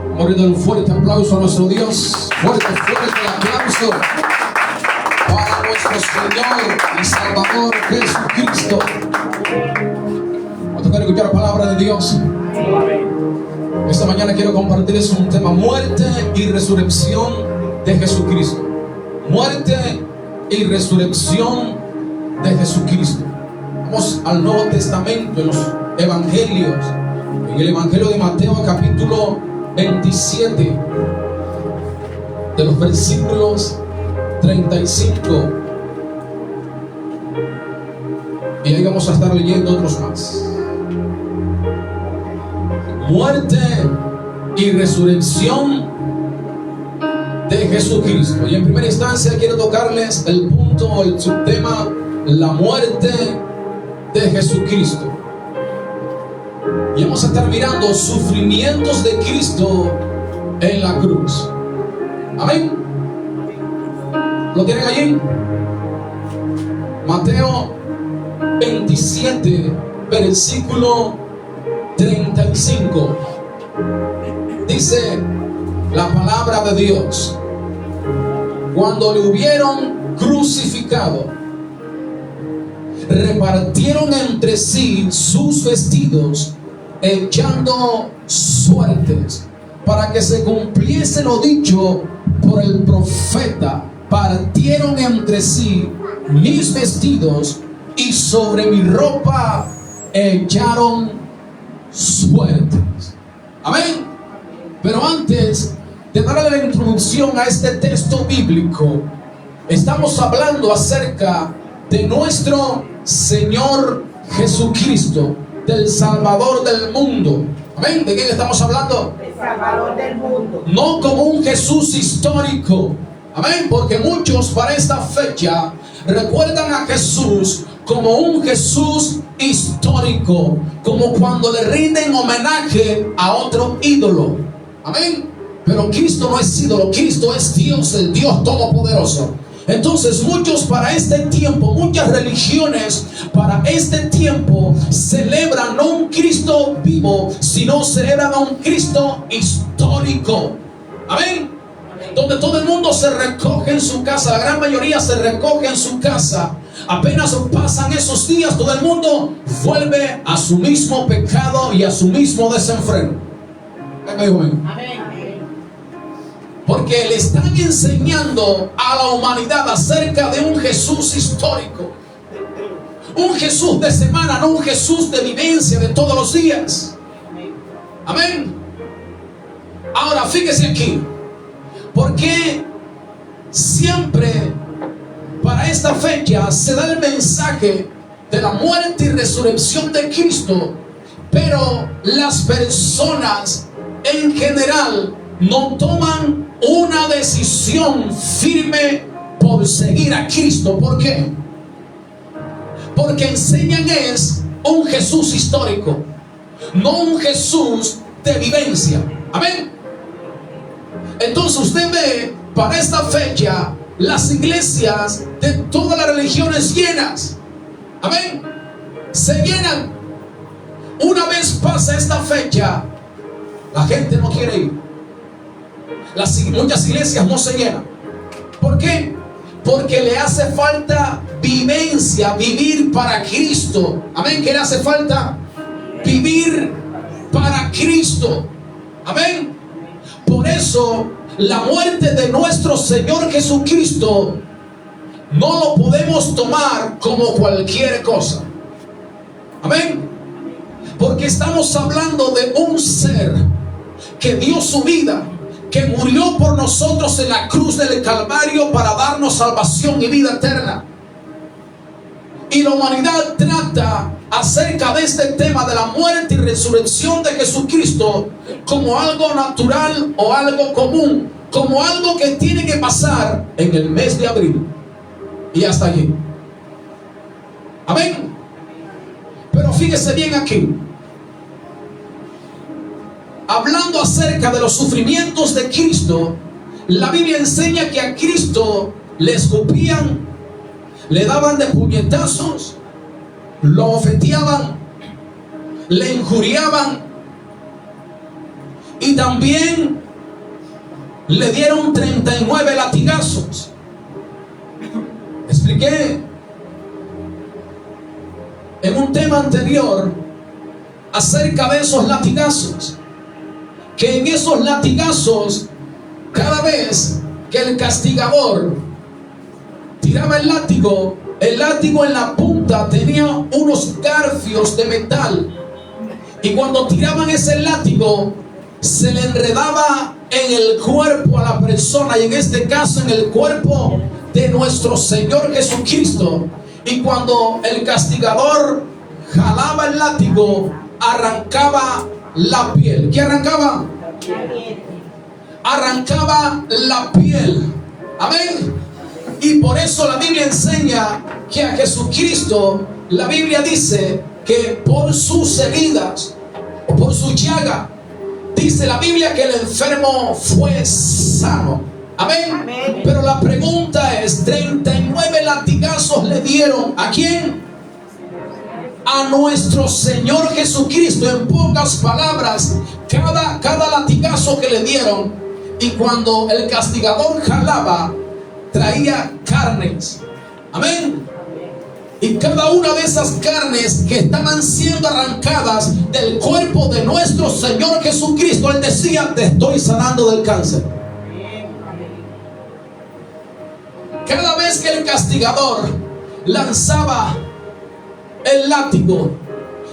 Vamos a darle un fuerte aplauso a nuestro Dios. Fuerte aplauso para nuestro Señor y Salvador Jesucristo. Vamos a tocar y escuchar la palabra de Dios. Esta mañana quiero compartirles un tema: muerte y resurrección de Jesucristo. Muerte y resurrección de Jesucristo. Vamos al Nuevo Testamento, en los Evangelios. En el Evangelio de Mateo, capítulo 27, de los versículos 35. Y ahí vamos a estar leyendo otros más. Muerte y resurrección de Jesucristo. Y en primera instancia quiero tocarles el punto, el subtema: la muerte de Jesucristo. Y vamos a estar mirando sufrimientos de Cristo en la cruz. Amén. ¿Lo tienen allí? Mateo 27, versículo 35. Dice la palabra de Dios: cuando le hubieron crucificado, repartieron entre sí sus vestidos, echando suertes, para que se cumpliese lo dicho por el profeta: partieron entre sí mis vestidos, y sobre mi ropa echaron suertes. Amén. Pero antes de darle la introducción a este texto bíblico, estamos hablando acerca de nuestro Señor Jesucristo, del Salvador del mundo. Amén. ¿De quién estamos hablando? El Salvador del mundo. No como un Jesús histórico. Amén. Porque muchos para esta fecha recuerdan a Jesús como un Jesús histórico, como cuando le rinden homenaje a otro ídolo. Amén. Pero Cristo no es ídolo, Cristo es Dios, el Dios todopoderoso. Entonces muchos para este tiempo, muchas religiones para este tiempo celebran no un Cristo vivo, sino celebran a un Cristo histórico. Amén. Donde todo el mundo se recoge en su casa, la gran mayoría se recoge en su casa. Apenas pasan esos días, todo el mundo vuelve a su mismo pecado y a su mismo desenfreno. Amén. Porque le están enseñando a la humanidad acerca de un Jesús histórico, un Jesús de semana, no un Jesús de vivencia de todos los días. Amén. Ahora fíjese aquí, porque siempre para esta fecha se da el mensaje de la muerte y resurrección de Cristo, pero las personas en general no toman una decisión firme por seguir a Cristo. ¿Por qué? Porque enseñan es un Jesús histórico, no un Jesús de vivencia. Amén. Entonces usted ve para esta fecha las iglesias de todas las religiones llenas. Amén. Se llenan. Una vez pasa esta fecha, la gente no quiere ir. Muchas iglesias no se llenan. ¿Por qué? Porque le hace falta vivencia, vivir para Cristo. Amén. ¿Qué le hace falta? Vivir para Cristo. Amén. Por eso la muerte de nuestro Señor Jesucristo no lo podemos tomar como cualquier cosa. Amén. Porque estamos hablando de un ser que dio su vida, que murió por nosotros en la cruz del Calvario para darnos salvación y vida eterna. Y la humanidad trata acerca de este tema de la muerte y resurrección de Jesucristo como algo natural o algo común, como algo que tiene que pasar en el mes de abril y hasta allí. Amén. Pero fíjese bien aquí, hablando acerca de los sufrimientos de Cristo, la Biblia enseña que a Cristo le escupían, le daban de puñetazos, lo ofeteaban, le injuriaban y también le dieron 39 latigazos. Expliqué en un tema anterior acerca de esos latigazos, que en esos latigazos, cada vez que el castigador tiraba el látigo en la punta tenía unos garfios de metal, y cuando tiraban ese látigo se le enredaba en el cuerpo a la persona, y en este caso en el cuerpo de nuestro Señor Jesucristo. Y cuando el castigador jalaba el látigo, arrancaba la piel. ¿Qué arrancaba? Arrancaba la piel. Amén. Y por eso la Biblia enseña que a Jesucristo, la Biblia dice que por sus heridas o por su llaga, dice la Biblia que el enfermo fue sano. Amén. Amén. Pero la pregunta es, 39 latigazos le dieron ¿a quién? A nuestro Señor Jesucristo. En pocas palabras, cada latigazo que le dieron, y cuando el castigador jalaba, traía carnes. Amén. Y cada una de esas carnes que estaban siendo arrancadas del cuerpo de nuestro Señor Jesucristo, Él decía: te estoy sanando del cáncer. Cada vez que el castigador lanzaba el látigo,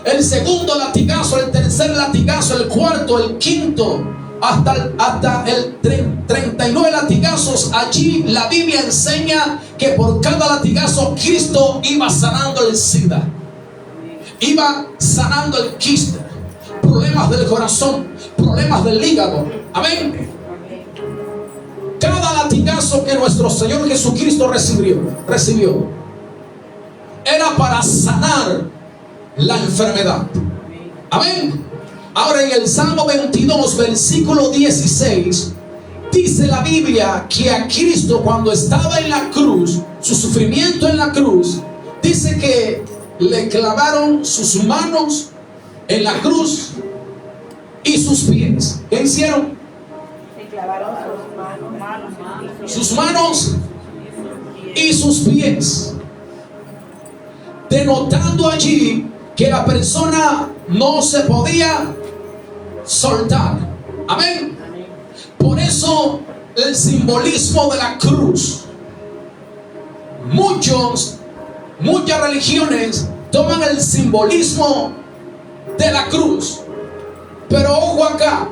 el segundo latigazo, el tercer latigazo, el cuarto, el quinto, hasta el 39 latigazos, allí la Biblia enseña que por cada latigazo Cristo iba sanando el SIDA, iba sanando el quiste, problemas del corazón, problemas del hígado. Amén. Cada latigazo que nuestro Señor Jesucristo recibió era para sanar la enfermedad. Amén. Ahora, en el Salmo 22, versículo 16, dice la Biblia que a Cristo, cuando estaba en la cruz, su sufrimiento en la cruz, dice que le clavaron sus manos en la cruz y sus pies. ¿Qué hicieron? Le clavaron sus manos y sus pies, denotando allí que la persona no se podía soltar. Amén. Por eso el simbolismo de la cruz, muchas religiones toman el simbolismo de la cruz, pero ojo acá,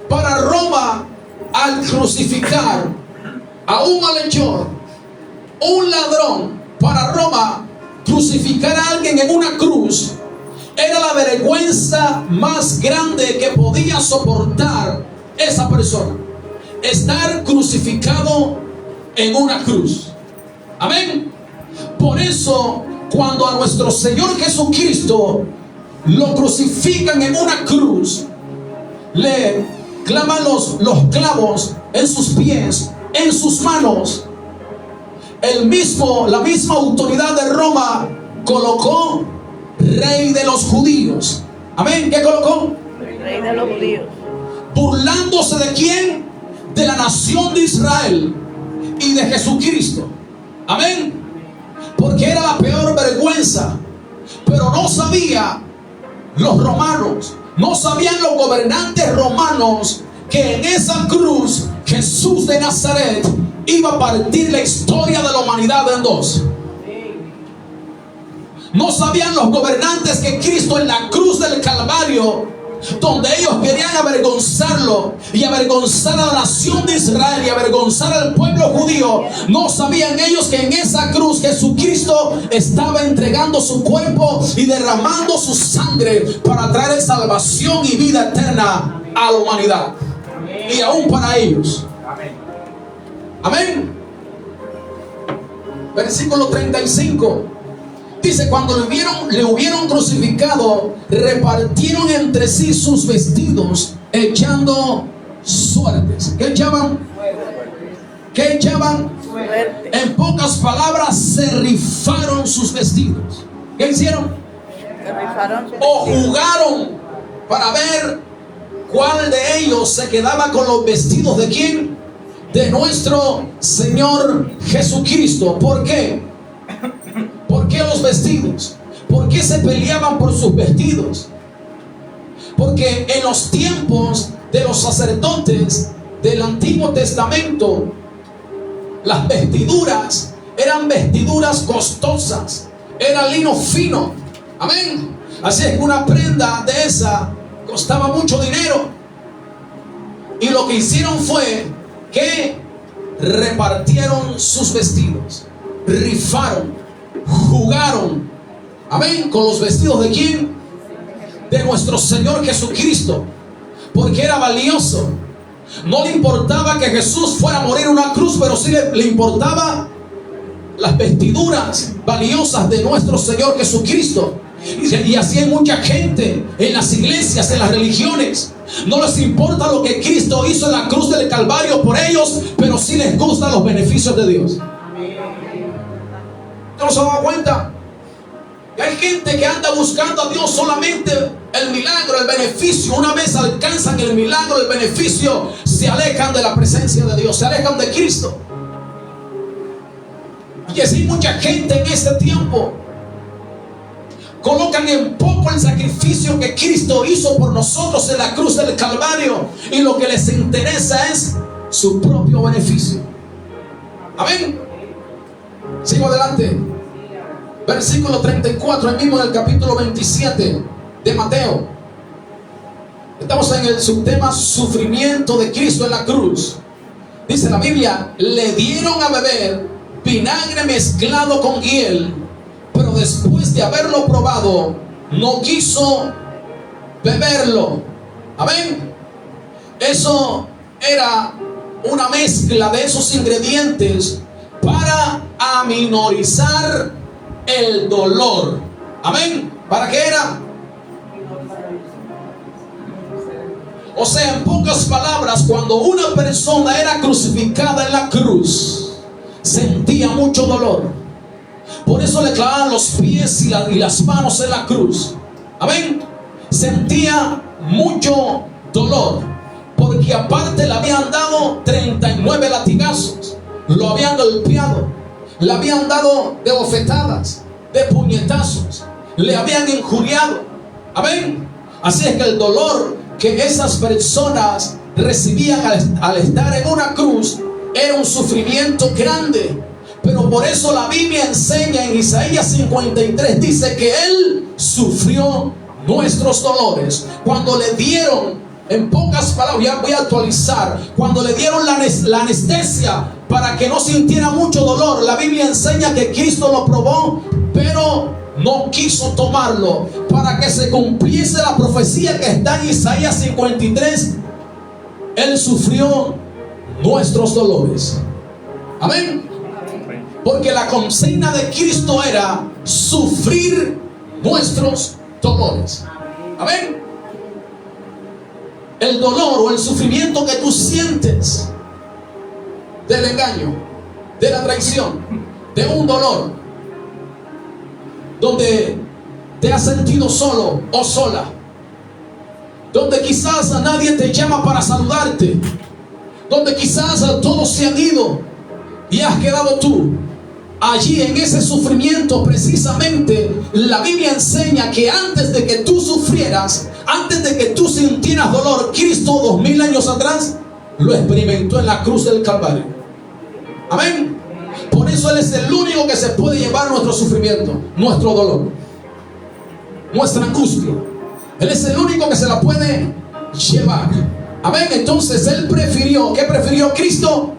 para Roma, al crucificar a un malhechor, un ladrón, para Roma, crucificar a alguien en una cruz era la vergüenza más grande que podía soportar esa persona. Estar crucificado en una cruz. Amén. Por eso, cuando a nuestro Señor Jesucristo lo crucifican en una cruz, le clavan los clavos en sus pies, en sus manos, la misma autoridad de Roma colocó Rey de los judíos. Amén. ¿Qué colocó? Rey de los judíos. Burlándose de quién? De la nación de Israel y de Jesucristo. Amén. Porque era la peor vergüenza. Pero no sabía los romanos, no sabían los gobernantes romanos, que en esa cruz Jesús de Nazaret iba a partir la historia de la humanidad en dos. No sabían los gobernantes que Cristo en la cruz del Calvario, donde ellos querían avergonzarlo y avergonzar a la nación de Israel y avergonzar al pueblo judío, no sabían ellos que en esa cruz Jesucristo estaba entregando su cuerpo y derramando su sangre para traer salvación y vida eterna a la humanidad. Y aún para ellos. Amén. Versículo 35. Dice: cuando le hubieron crucificado, repartieron entre sí sus vestidos, echando suertes. ¿Qué echaban? ¿Qué echaban? En pocas palabras, se rifaron sus vestidos. ¿Qué hicieron? rifaron sus o vestidos. jugaron para ver cuál de ellos se quedaba con los vestidos de quién, de nuestro Señor Jesucristo. ¿Por qué? ¿Por qué los vestidos? ¿Por qué se peleaban por sus vestidos? Porque en los tiempos de los sacerdotes del Antiguo Testamento, las vestiduras eran vestiduras costosas, era lino fino. Amén. Así es que una prenda de esa costaba mucho dinero. Y lo que hicieron fue que repartieron sus vestidos, rifaron, jugaron. Amén. Con los vestidos de quién? De nuestro Señor Jesucristo. Porque era valioso. No le importaba que Jesús fuera a morir en una cruz, pero sí le importaba las vestiduras valiosas de nuestro Señor Jesucristo. Y así hay mucha gente en las iglesias, en las religiones. No les importa lo que Cristo hizo en la cruz del Calvario por ellos, pero sí les gustan los beneficios de Dios. ¿No se dan cuenta? Que hay gente que anda buscando a Dios solamente el milagro, el beneficio. Una vez alcanzan el milagro, el beneficio, se alejan de la presencia de Dios, se alejan de Cristo. Y así mucha gente en este tiempo colocan en poco el sacrificio que Cristo hizo por nosotros en la cruz del Calvario, y lo que les interesa es su propio beneficio. Amén. Sigo adelante. Versículo 34, el mismo del capítulo 27 de Mateo. Estamos en el subtema sufrimiento de Cristo en la cruz. Dice la Biblia: le dieron a beber vinagre mezclado con hiel, pero después de haberlo probado, no quiso beberlo. Amén. Eso era una mezcla de esos ingredientes para aminorizar el dolor. Amén. ¿Para qué era? O sea, en pocas palabras, cuando una persona era crucificada en la cruz, sentía mucho dolor. Por eso le clavaban los pies y las manos en la cruz. Amén. Sentía mucho dolor, porque aparte le habían dado 39 latigazos, lo habían golpeado, le habían dado de bofetadas, de puñetazos, le habían injuriado. Amén. Así es que el dolor que esas personas recibían al estar en una cruz era un sufrimiento grande. Pero por eso la Biblia enseña en Isaías 53, dice que Él sufrió nuestros dolores. Cuando le dieron, en pocas palabras, ya voy a actualizar, cuando le dieron la anestesia para que no sintiera mucho dolor, la Biblia enseña que Cristo lo probó, pero no quiso tomarlo, para que se cumpliese la profecía que está en Isaías 53. Él sufrió nuestros dolores. Amén. Porque la consigna de Cristo era sufrir nuestros dolores. Amén. El dolor o el sufrimiento que tú sientes del engaño, de la traición, de un dolor donde te has sentido solo o sola, donde quizás a nadie te llama para saludarte, donde quizás a todos se han ido y has quedado tú. Allí en ese sufrimiento precisamente la Biblia enseña que antes de que tú sufrieras, antes de que tú sintieras dolor, Cristo 2000 años atrás lo experimentó en la cruz del Calvario. Amén. Por eso Él es el único que se puede llevar nuestro sufrimiento, nuestro dolor, nuestra angustia. Él es el único que se la puede llevar. Amén. Entonces Él prefirió, ¿qué prefirió Cristo?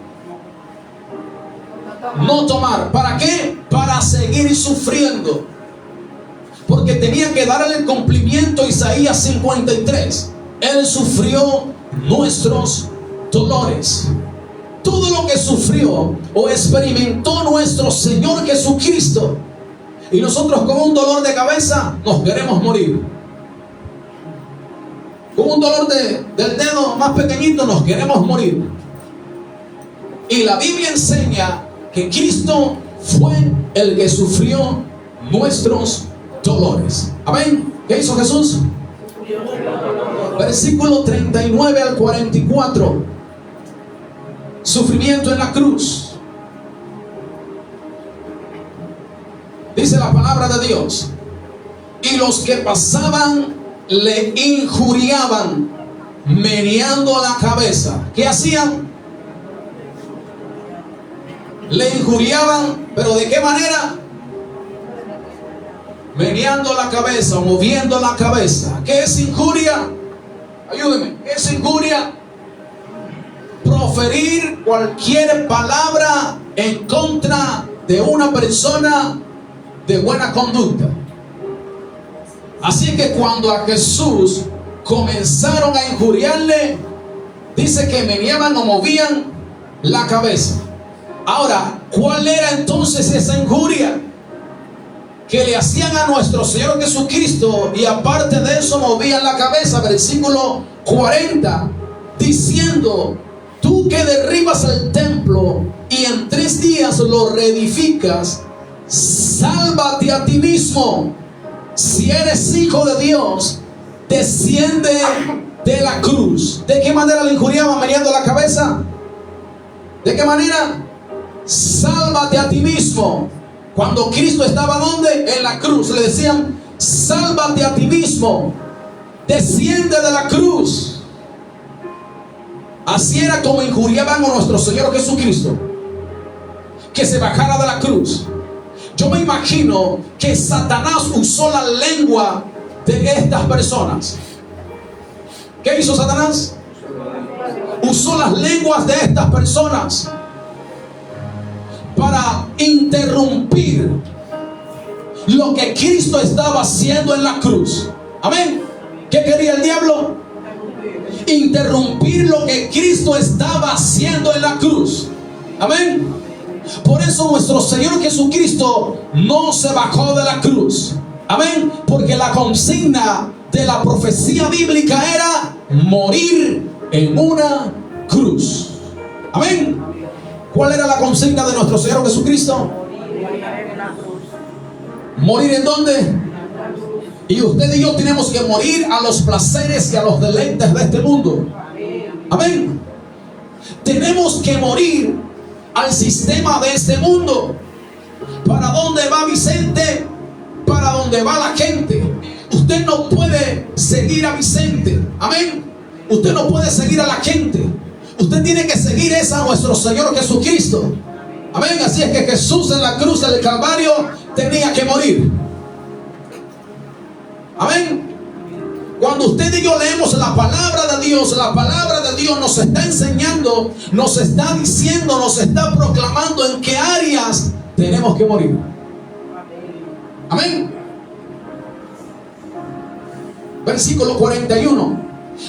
No tomar. ¿Para qué? Para seguir sufriendo. Porque tenía que darle el cumplimiento a Isaías 53. Él sufrió nuestros dolores. Todo lo que sufrió o experimentó nuestro Señor Jesucristo. Y nosotros con un dolor de cabeza nos queremos morir. Con un dolor del dedo más pequeñito nos queremos morir. Y la Biblia enseña que Cristo fue el que sufrió nuestros dolores. Amén. ¿Qué hizo Jesús? Versículo 39 al 44. Sufrimiento en la cruz. Dice la palabra de Dios: y los que pasaban le injuriaban, meneando la cabeza. ¿Qué hacían? Le injuriaban, pero ¿de qué manera? Meneando la cabeza, moviendo la cabeza. ¿Qué es injuria? Ayúdeme. ¿Qué es injuria? Proferir cualquier palabra en contra de una persona de buena conducta. Así que cuando a Jesús comenzaron a injuriarle, dice que meneaban o movían la cabeza. Ahora, ¿cuál era entonces esa injuria que le hacían a nuestro Señor Jesucristo? Y aparte de eso movían la cabeza. Versículo 40, diciendo: tú que derribas el templo y en 3 días lo reedificas, sálvate a ti mismo. Si eres hijo de Dios, desciende de la cruz. ¿De qué manera le injuriaban meneando la cabeza? ¿De qué manera? Sálvate a ti mismo. Cuando Cristo estaba ¿dónde? En la cruz. Le decían: sálvate a ti mismo, desciende de la cruz. Así era como injuriaban a nuestro Señor Jesucristo, que se bajara de la cruz. Yo me imagino que Satanás usó la lengua de estas personas. ¿Qué hizo Satanás? Usó las lenguas de estas personas para interrumpir lo que Cristo estaba haciendo en la cruz. Amén. ¿Qué quería el diablo? Interrumpir lo que Cristo estaba haciendo en la cruz. Amén. Por eso nuestro Señor Jesucristo no se bajó de la cruz. Amén. Porque la consigna de la profecía bíblica era morir en una cruz. Amén. ¿Cuál era la consigna de nuestro Señor Jesucristo? ¿Morir en dónde? Y usted y yo tenemos que morir a los placeres y a los deleites de este mundo. Amén. Tenemos que morir al sistema de este mundo. ¿Para dónde va Vicente? Para dónde va la gente. Usted no puede seguir a Vicente. Amén. Usted no puede seguir a la gente. Usted tiene que seguir a nuestro Señor Jesucristo. Amén. Así es que Jesús en la cruz del Calvario tenía que morir. Amén. Cuando usted y yo leemos la palabra de Dios, la palabra de Dios nos está enseñando, nos está diciendo, nos está proclamando en qué áreas tenemos que morir. Amén. Versículo 41.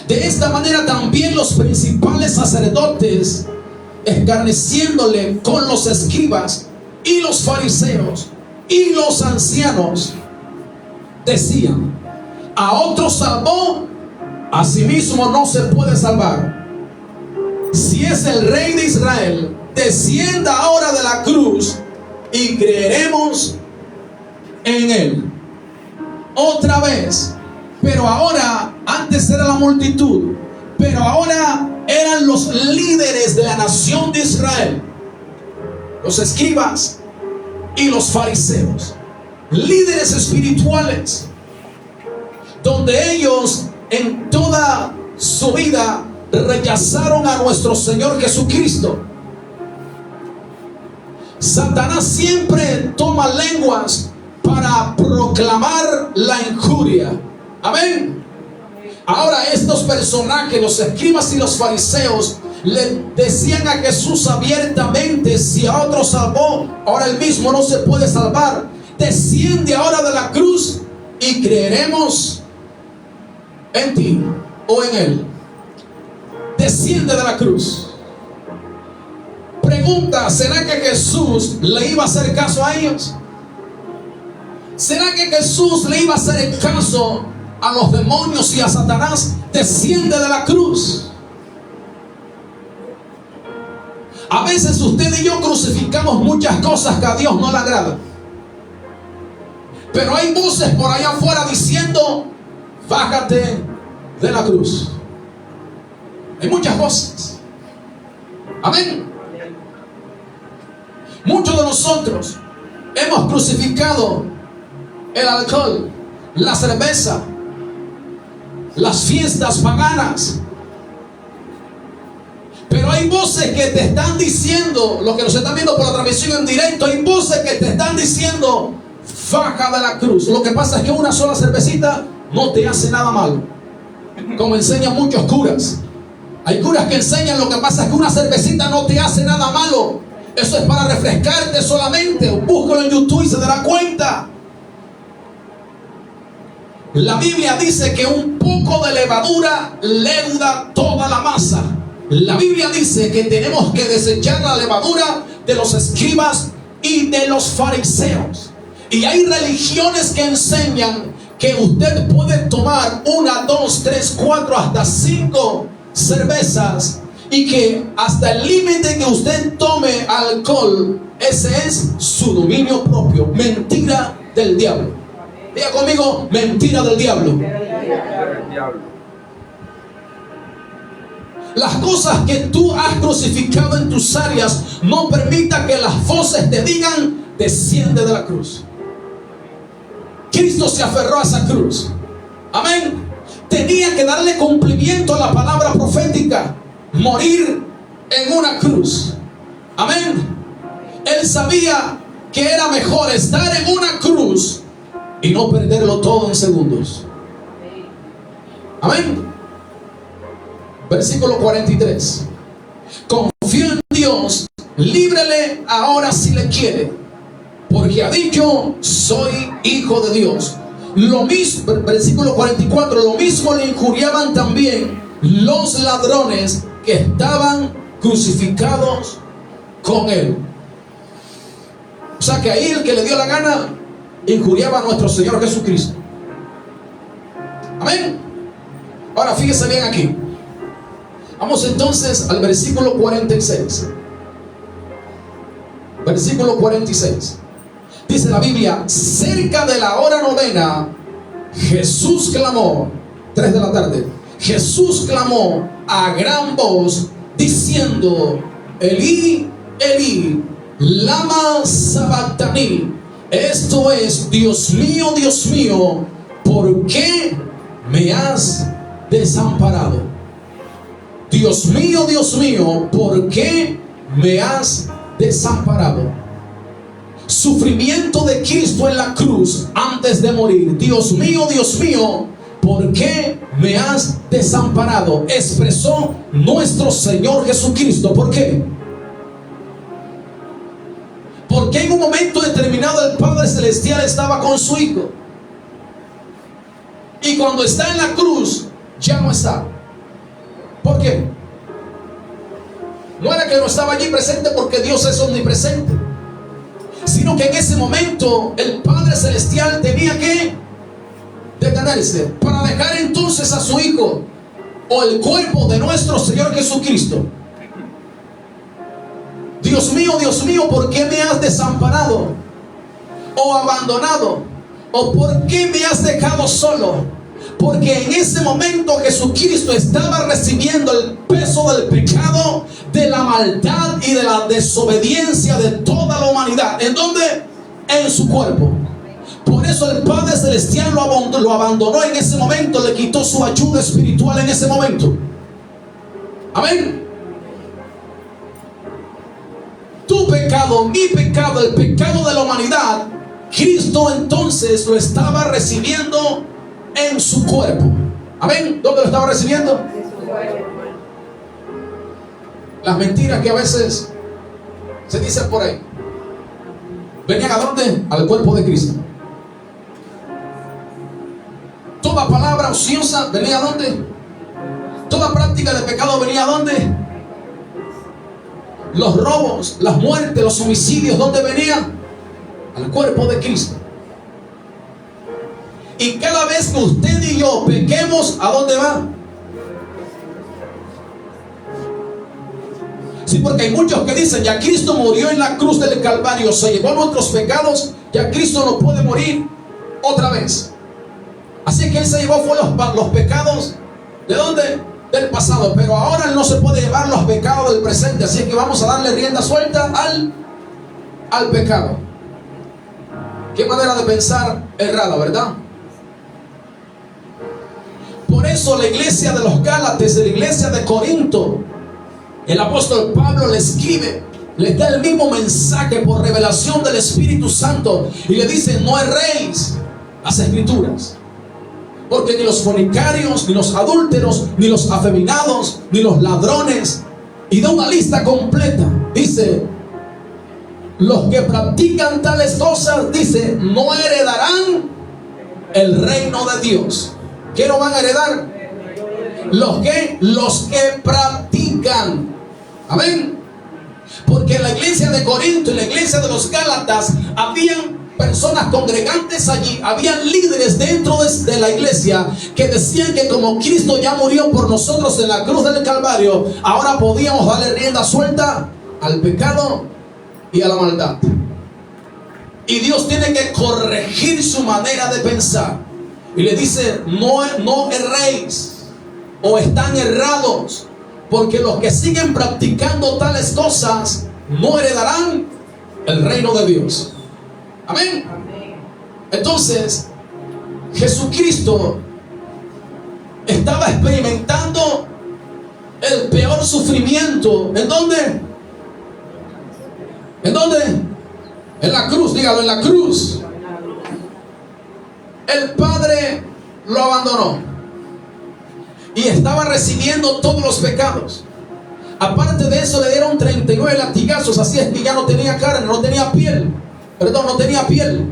De esta manera también los principales sacerdotes, escarneciéndole con los escribas y los fariseos y los ancianos, decían: a otro salvó, a sí mismo no se puede salvar. Si es el Rey de Israel, descienda ahora de la cruz y creeremos en él. Otra vez. Pero ahora, antes era la multitud, pero ahora eran los líderes de la nación de Israel, los escribas y los fariseos, líderes espirituales, donde ellos en toda su vida rechazaron a nuestro Señor Jesucristo. Satanás siempre toma lenguas para proclamar la injuria. Amén. Ahora estos personajes, los escribas y los fariseos, le decían a Jesús abiertamente: si a otro salvó, ahora él mismo no se puede salvar. Desciende ahora de la cruz y creeremos en ti o en él. Desciende de la cruz. Pregunta: ¿será que Jesús le iba a hacer caso a ellos? ¿Será que Jesús le iba a hacer caso a los demonios y a Satanás? Desciende de la cruz. A veces usted y yo crucificamos muchas cosas que a Dios no le agradan. Pero hay voces por allá afuera diciendo: bájate de la cruz. Hay muchas voces. Amén. Muchos de nosotros hemos crucificado el alcohol, la cerveza, las fiestas paganas. Pero hay voces que te están diciendo, los que nos están viendo por la transmisión en directo, hay voces que te están diciendo: baja de la cruz. Lo que pasa es que una sola cervecita no te hace nada malo, como enseñan muchos curas. Hay curas que enseñan: lo que pasa es que una cervecita no te hace nada malo, eso es para refrescarte solamente. Búscalo en YouTube y se dará cuenta. La Biblia dice que un poco de levadura leuda toda la masa. La Biblia dice que tenemos que desechar la levadura de los escribas y de los fariseos. Y hay religiones que enseñan que usted puede tomar 1, 2, 3, 4, hasta 5 cervezas, y que hasta el límite que usted tome alcohol, ese es su dominio propio. Mentira del diablo. Diga conmigo: mentira del diablo. Las cosas que tú has crucificado en tus áreas, no permita que las voces te digan: desciende de la cruz. Cristo se aferró a esa cruz. Amén. Tenía que darle cumplimiento a la palabra profética: morir en una cruz. Amén. Él sabía que era mejor estar en una cruz y no perderlo todo en segundos. Amén. Versículo 43. Confío en Dios, líbrele ahora si le quiere, porque ha dicho: soy hijo de Dios. Lo mismo, versículo 44, lo mismo le injuriaban también los ladrones que estaban crucificados con él. O sea que ahí el que le dio la gana injuriaba a nuestro Señor Jesucristo. Amén. Ahora fíjese bien aquí. Vamos entonces al versículo 46. Versículo 46. Dice la Biblia: cerca de la hora novena, Jesús clamó, 3 de la tarde, Jesús clamó a gran voz diciendo: Elí, Elí, lama sabactani. Esto es: Dios mío, ¿por qué me has desamparado? Dios mío, ¿por qué me has desamparado? Sufrimiento de Cristo en la cruz antes de morir. Dios mío, ¿por qué me has desamparado? Expresó nuestro Señor Jesucristo. ¿Por qué? Porque en un momento determinado el Padre Celestial estaba con su Hijo, y cuando está en la cruz ya no está. ¿Por qué? No era que no estaba allí presente porque Dios es omnipresente, sino que en ese momento el Padre Celestial tenía que detenerse para dejar entonces a su Hijo, o el cuerpo de nuestro Señor Jesucristo. Dios mío, ¿por qué me has desamparado o abandonado? ¿O por qué me has dejado solo? Porque en ese momento Jesucristo estaba recibiendo el peso del pecado, de la maldad y de la desobediencia de toda la humanidad. ¿En dónde? En su cuerpo. Por eso el Padre Celestial lo abandonó en ese momento, le quitó su ayuda espiritual en ese momento. Amén. Tu pecado, mi pecado, el pecado de la humanidad, Cristo entonces lo estaba recibiendo en su cuerpo. Amén. ¿Dónde lo estaba recibiendo? Las mentiras que a veces se dicen por ahí venían ¿a dónde? Al cuerpo de Cristo. Toda palabra ociosa venía ¿a dónde? Toda práctica de pecado venía ¿a dónde? Los robos, las muertes, los homicidios, ¿dónde venían? Al cuerpo de Cristo. Y cada vez que usted y yo pequemos, ¿a dónde va? Sí, porque hay muchos que dicen: ya Cristo murió en la cruz del Calvario, se llevó nuestros pecados, ya Cristo no puede morir. otra vez. Así que Él se llevó fue los pecados. ¿De dónde? Del pasado. Pero ahora Él no se puede llevar los pecados del presente. Así que vamos a darle rienda suelta al pecado. Qué manera de pensar errada, ¿verdad? Por eso la iglesia de los Gálatas, la iglesia de Corinto, el apóstol Pablo le escribe, les da el mismo mensaje por revelación del Espíritu Santo y le dice: no erréis las Escrituras, porque ni los fornicarios, ni los adúlteros, ni los afeminados, ni los ladrones, y da una lista completa. Dice: los que practican tales cosas, dice, no heredarán el reino de Dios. ¿Qué no van a heredar? Los que practican. Amén. Porque en la iglesia de Corinto y la iglesia de los Gálatas habían personas congregantes allí, habían líderes dentro de la iglesia que decían que como Cristo ya murió por nosotros en la cruz del Calvario, ahora podíamos darle rienda suelta al pecado y a la maldad. Y Dios tiene que corregir su manera de pensar. Y le dice: no erréis, o están errados, porque los que siguen practicando tales cosas no heredarán el reino de Dios. Amén. Entonces, Jesucristo estaba experimentando el peor sufrimiento. ¿En dónde? ¿En dónde? En la cruz, dígalo, en la cruz. El Padre lo abandonó y estaba recibiendo todos los pecados. Aparte de eso, le dieron 39 latigazos. Así es que ya no tenía carne, no tenía piel. Perdón, no tenía piel.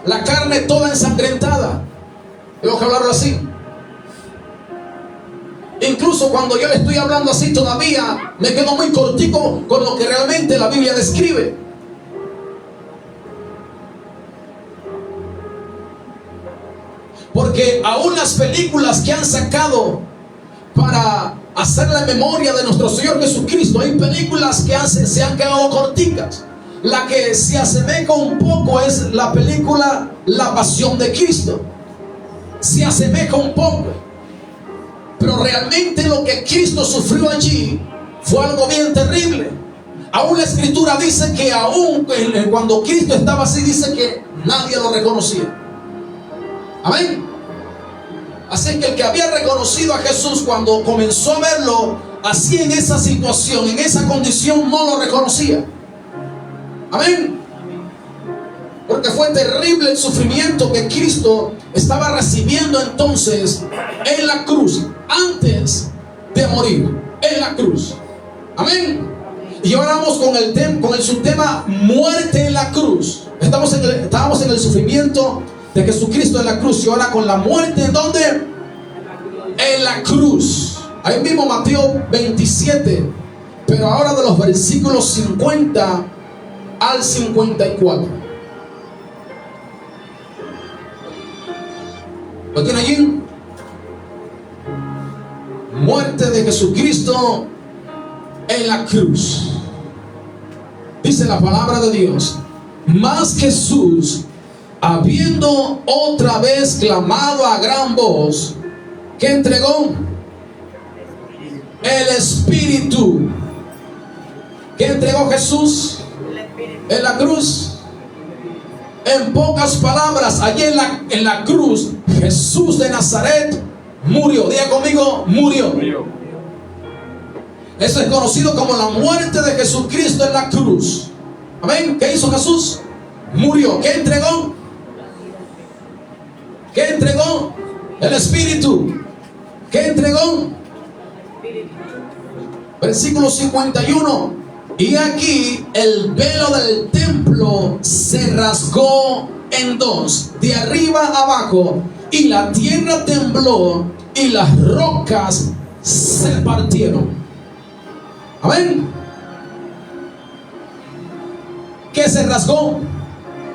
La carne toda ensangrentada. Tengo que hablarlo así. Incluso cuando yo le estoy hablando así, todavía me quedo muy cortico con lo que realmente la Biblia describe. Porque aún las películas que han sacado para hacer la memoria de nuestro Señor Jesucristo, hay películas que se han quedado corticas. La que se asemeja un poco es la película La Pasión de Cristo. Se asemeja un poco, pero realmente lo que Cristo sufrió allí fue algo bien terrible. Aún la Escritura dice que aún cuando Cristo estaba así, dice que nadie lo reconocía. Amén. Así que el que había reconocido a Jesús cuando comenzó a verlo así, en esa situación, en esa condición, no lo reconocía. Amén. Porque fue terrible el sufrimiento que Cristo estaba recibiendo entonces en la cruz, antes de morir, en la cruz. Amén. Y ahora vamos con el subtema muerte en la cruz. Estábamos en el sufrimiento de Jesucristo en la cruz, y ahora con la muerte, ¿en dónde? En la cruz. Ahí mismo Mateo 27, pero ahora de los versículos 50 al 54. ¿Lo tiene allí? Muerte de Jesucristo en la cruz. Dice la palabra de Dios: mas Jesús, habiendo otra vez clamado a gran voz, ¿qué entregó? El Espíritu. ¿Qué entregó Jesús en la cruz? En pocas palabras, allí en la cruz, Jesús de Nazaret murió. Diga conmigo: murió. Eso es conocido como la muerte de Jesucristo en la cruz. Amén. ¿Qué hizo Jesús? Murió. ¿Qué entregó? ¿Qué entregó? El Espíritu. ¿Qué entregó? Versículo 51. Y aquí el velo del templo se rasgó en dos, de arriba a abajo, y la tierra tembló y las rocas se partieron. Amén. ¿Qué se rasgó?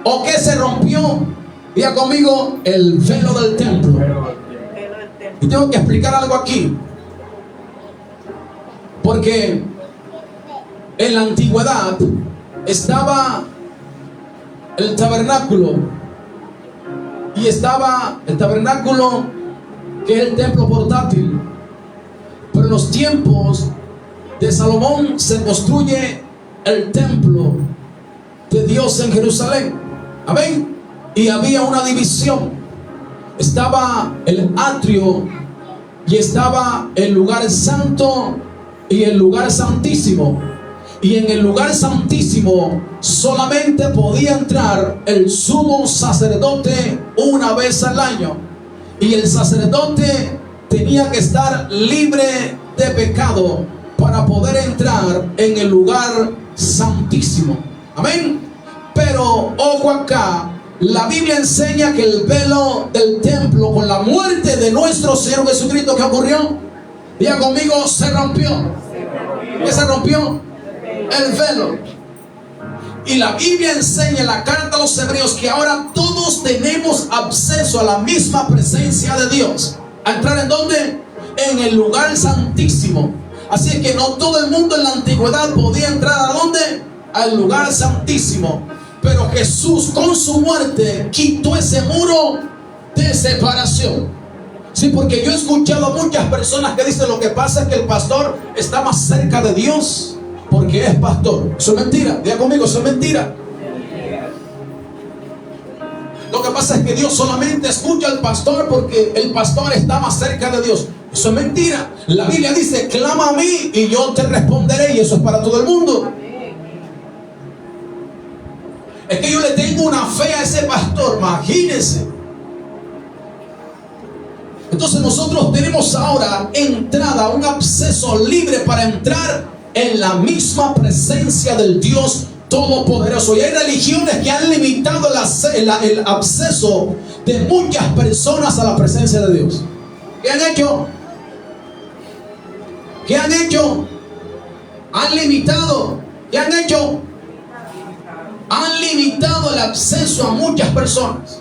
¿O qué se rompió? Diga conmigo: el velo del templo. Y tengo que explicar algo aquí, porque en la antigüedad estaba el tabernáculo, Y estaba el tabernáculo, que es el templo portátil. Pero en los tiempos de Salomón se construye el templo de Dios en Jerusalén. Amén. Y había una división. Estaba el atrio y estaba el lugar santo y el lugar santísimo. Y en el lugar santísimo solamente podía entrar el sumo sacerdote una vez al año. Y el sacerdote tenía que estar libre de pecado para poder entrar en el lugar santísimo. Amén. Pero ojo acá, la Biblia enseña que el velo del templo, con la muerte de nuestro Señor Jesucristo, ¿qué ocurrió? Diga conmigo, se rompió. ¿Qué se rompió? El velo. Y la Biblia enseña en la carta a los Hebreos que ahora todos tenemos acceso a la misma presencia de Dios. ¿A entrar en dónde? En el lugar santísimo. Así es que no todo el mundo en la antigüedad podía entrar ¿a dónde? Al lugar santísimo. Pero Jesús con su muerte quitó ese muro de separación. Sí, porque yo he escuchado a muchas personas que dicen: lo que pasa es que el pastor está más cerca de Dios porque es pastor. Eso es mentira. Diga conmigo, eso es mentira. Lo que pasa es que Dios solamente escucha al pastor porque el pastor está más cerca de Dios. Eso es mentira. La Biblia dice: clama a mí y yo te responderé. Y eso es para todo el mundo. Es que yo le tengo una fe a ese pastor, imagínense. Entonces nosotros tenemos ahora entrada, un acceso libre para entrar en la misma presencia del Dios Todopoderoso. Y hay religiones que han limitado el acceso de muchas personas a la presencia de Dios. ¿Qué han hecho? ¿Qué han hecho? Han limitado. ¿Qué han hecho? Han limitado el acceso a muchas personas.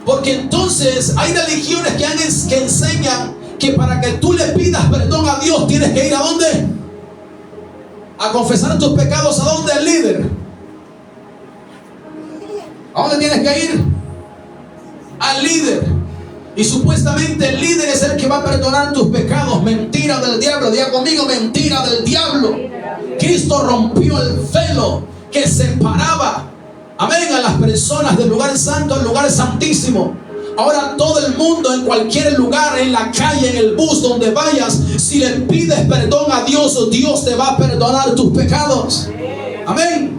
Porque entonces hay religiones que enseñan que para que tú le pidas perdón a Dios tienes que ir ¿a dónde? A confesar tus pecados. ¿A dónde? Al líder. ¿A dónde tienes que ir? Al líder. Y supuestamente el líder es el que va a perdonar tus pecados. Mentira del diablo. Diga conmigo, mentira del diablo. Cristo rompió el velo que separaba, amén, a las personas del lugar santo al lugar santísimo. Ahora todo el mundo, en cualquier lugar, en la calle, en el bus, donde vayas, si le pides perdón a Dios, Dios te va a perdonar tus pecados. Amén.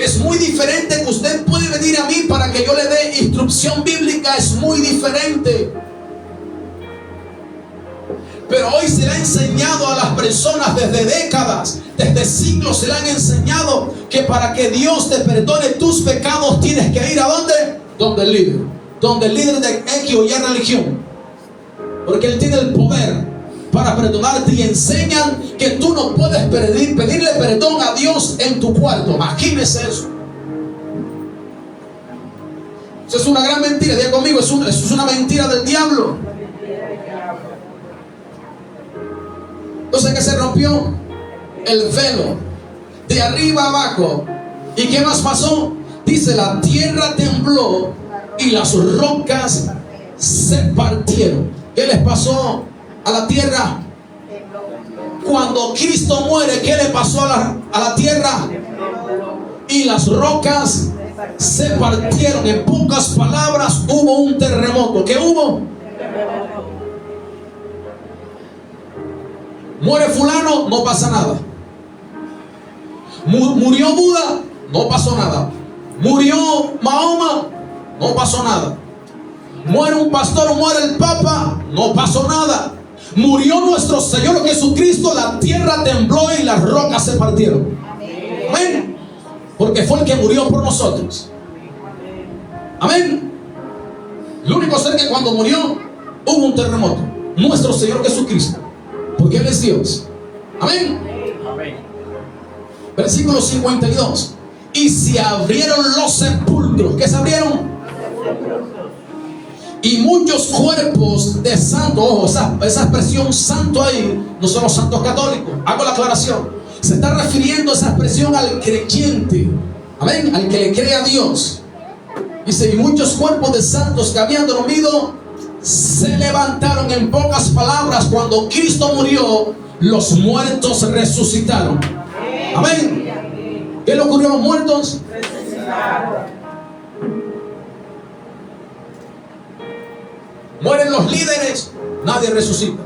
Es muy diferente que usted puede venir a mí para que yo le dé instrucción bíblica. Es muy diferente. Pero hoy se le ha enseñado a las personas desde décadas, desde siglos se le han enseñado que para que Dios te perdone tus pecados tienes que ir ¿a dónde? Donde el líder. Donde el líder de X o Y religión. Porque él tiene el poder para perdonarte, y enseñan que tú no puedes pedirle perdón a Dios en tu cuarto. Imagínese eso. Eso es una gran mentira. Diga conmigo, eso es una mentira del diablo. Entonces, ¿qué se rompió? El velo de arriba abajo. ¿Y qué más pasó? Dice: la tierra tembló y las rocas se partieron. ¿Qué les pasó a la tierra? Cuando Cristo muere, ¿qué le pasó a la tierra? Y las rocas se partieron. En pocas palabras, hubo un terremoto. ¿Qué hubo? Muere fulano, no pasa nada. Murió Buda, no pasó nada. Murió Mahoma, no pasó nada. Muere un pastor o muere el papa, no pasó nada. Murió nuestro Señor Jesucristo, la tierra tembló y las rocas se partieron. Amén. Porque fue el que murió por nosotros. Amén. Lo único ser que cuando murió hubo un terremoto. Nuestro Señor Jesucristo. Porque Él es Dios. Amén. Amén. Versículo 52. Y se abrieron los sepulcros. ¿Qué se abrieron? Y muchos cuerpos de santos. Ojo, esa expresión santo ahí no son los santos católicos. Hago la aclaración. Se está refiriendo esa expresión al creyente. Amén. Al que le cree a Dios. Dice, y muchos cuerpos de santos que habían dormido se levantaron. En pocas palabras, cuando Cristo murió, los muertos resucitaron. Amén. ¿Qué le ocurrió a los muertos? Mueren los líderes, nadie resucita.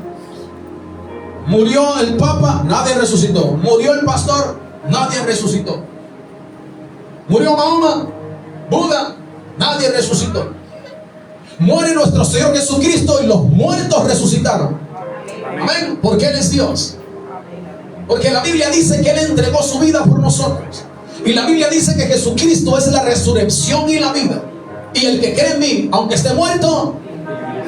Murió el Papa, nadie resucitó. Murió el pastor, nadie resucitó. Murió Mahoma, Buda, nadie resucitó. Muere nuestro Señor Jesucristo y los muertos resucitaron. Amén. Porque Él es Dios. Porque la Biblia dice que Él entregó su vida por nosotros. Y la Biblia dice que Jesucristo es la resurrección y la vida. Y el que cree en mí, aunque esté muerto,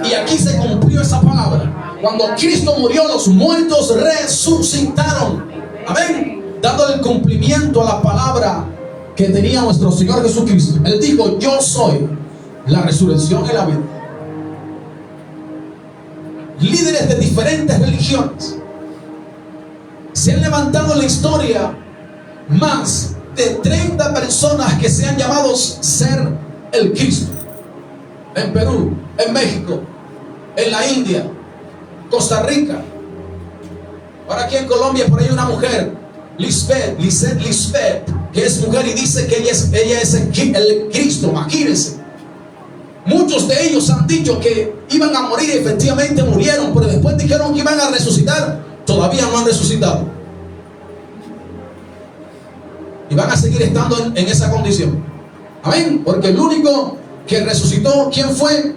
y aquí se cumplió esa palabra. Cuando Cristo murió, los muertos resucitaron. Amén. Dando el cumplimiento a la palabra que tenía nuestro Señor Jesucristo. Él dijo, yo soy la resurrección y la vida. Líderes de diferentes religiones se han levantado en la historia, más de 30 personas que se han llamado ser el Cristo. En Perú, en México, en la India, Costa Rica. Ahora aquí en Colombia por ahí una mujer, Lisbeth, que es mujer y dice que ella es el Cristo. Imagínense. Muchos de ellos han dicho que iban a morir y efectivamente murieron, pero después dijeron que iban a resucitar. Todavía no han resucitado. Y van a seguir estando en esa condición. Amén. Porque el único que resucitó, ¿quién fue?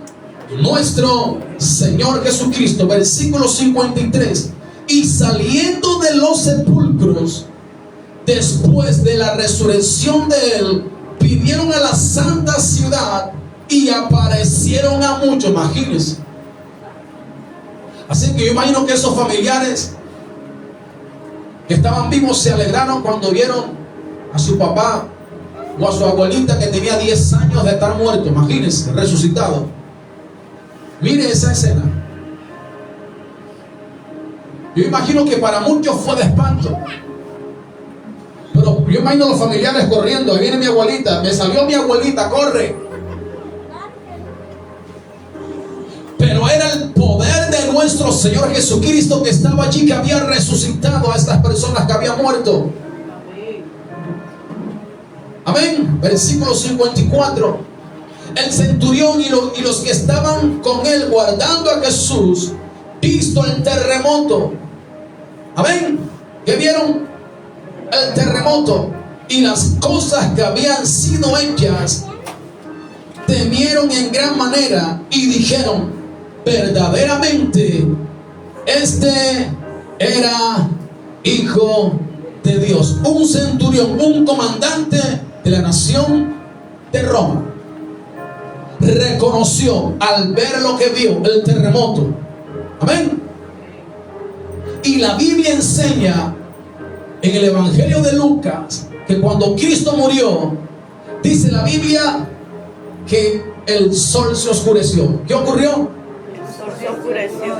Nuestro Señor Jesucristo. Versículo 53. Y saliendo de los sepulcros, después de la resurrección de Él, vinieron a la santa ciudad y aparecieron a muchos. Imagínense. Así que yo imagino que esos familiares que estaban vivos se alegraron cuando vieron a su papá o a su abuelita que tenía 10 años de estar muerto. Imagínense, resucitado. Mire esa escena. Yo imagino que para muchos fue de espanto. Pero yo imagino a los familiares corriendo. Ahí viene mi abuelita, me salió mi abuelita, corre. Pero era el poder de nuestro Señor Jesucristo que estaba allí, que había resucitado a estas personas que habían muerto. Amén. Versículo 54. El centurión y los que estaban con él guardando a Jesús, visto el terremoto. Amén. ¿Qué vieron? El terremoto y las cosas que habían sido hechas, temieron en gran manera y dijeron, verdaderamente este era Hijo de Dios. Un centurión, un comandante de la nación de Roma, reconoció al ver lo que vio, el terremoto. Amén. Y la Biblia enseña en el Evangelio de Lucas que cuando Cristo murió, dice la Biblia que el sol se oscureció. ¿Qué ocurrió? El sol se oscureció.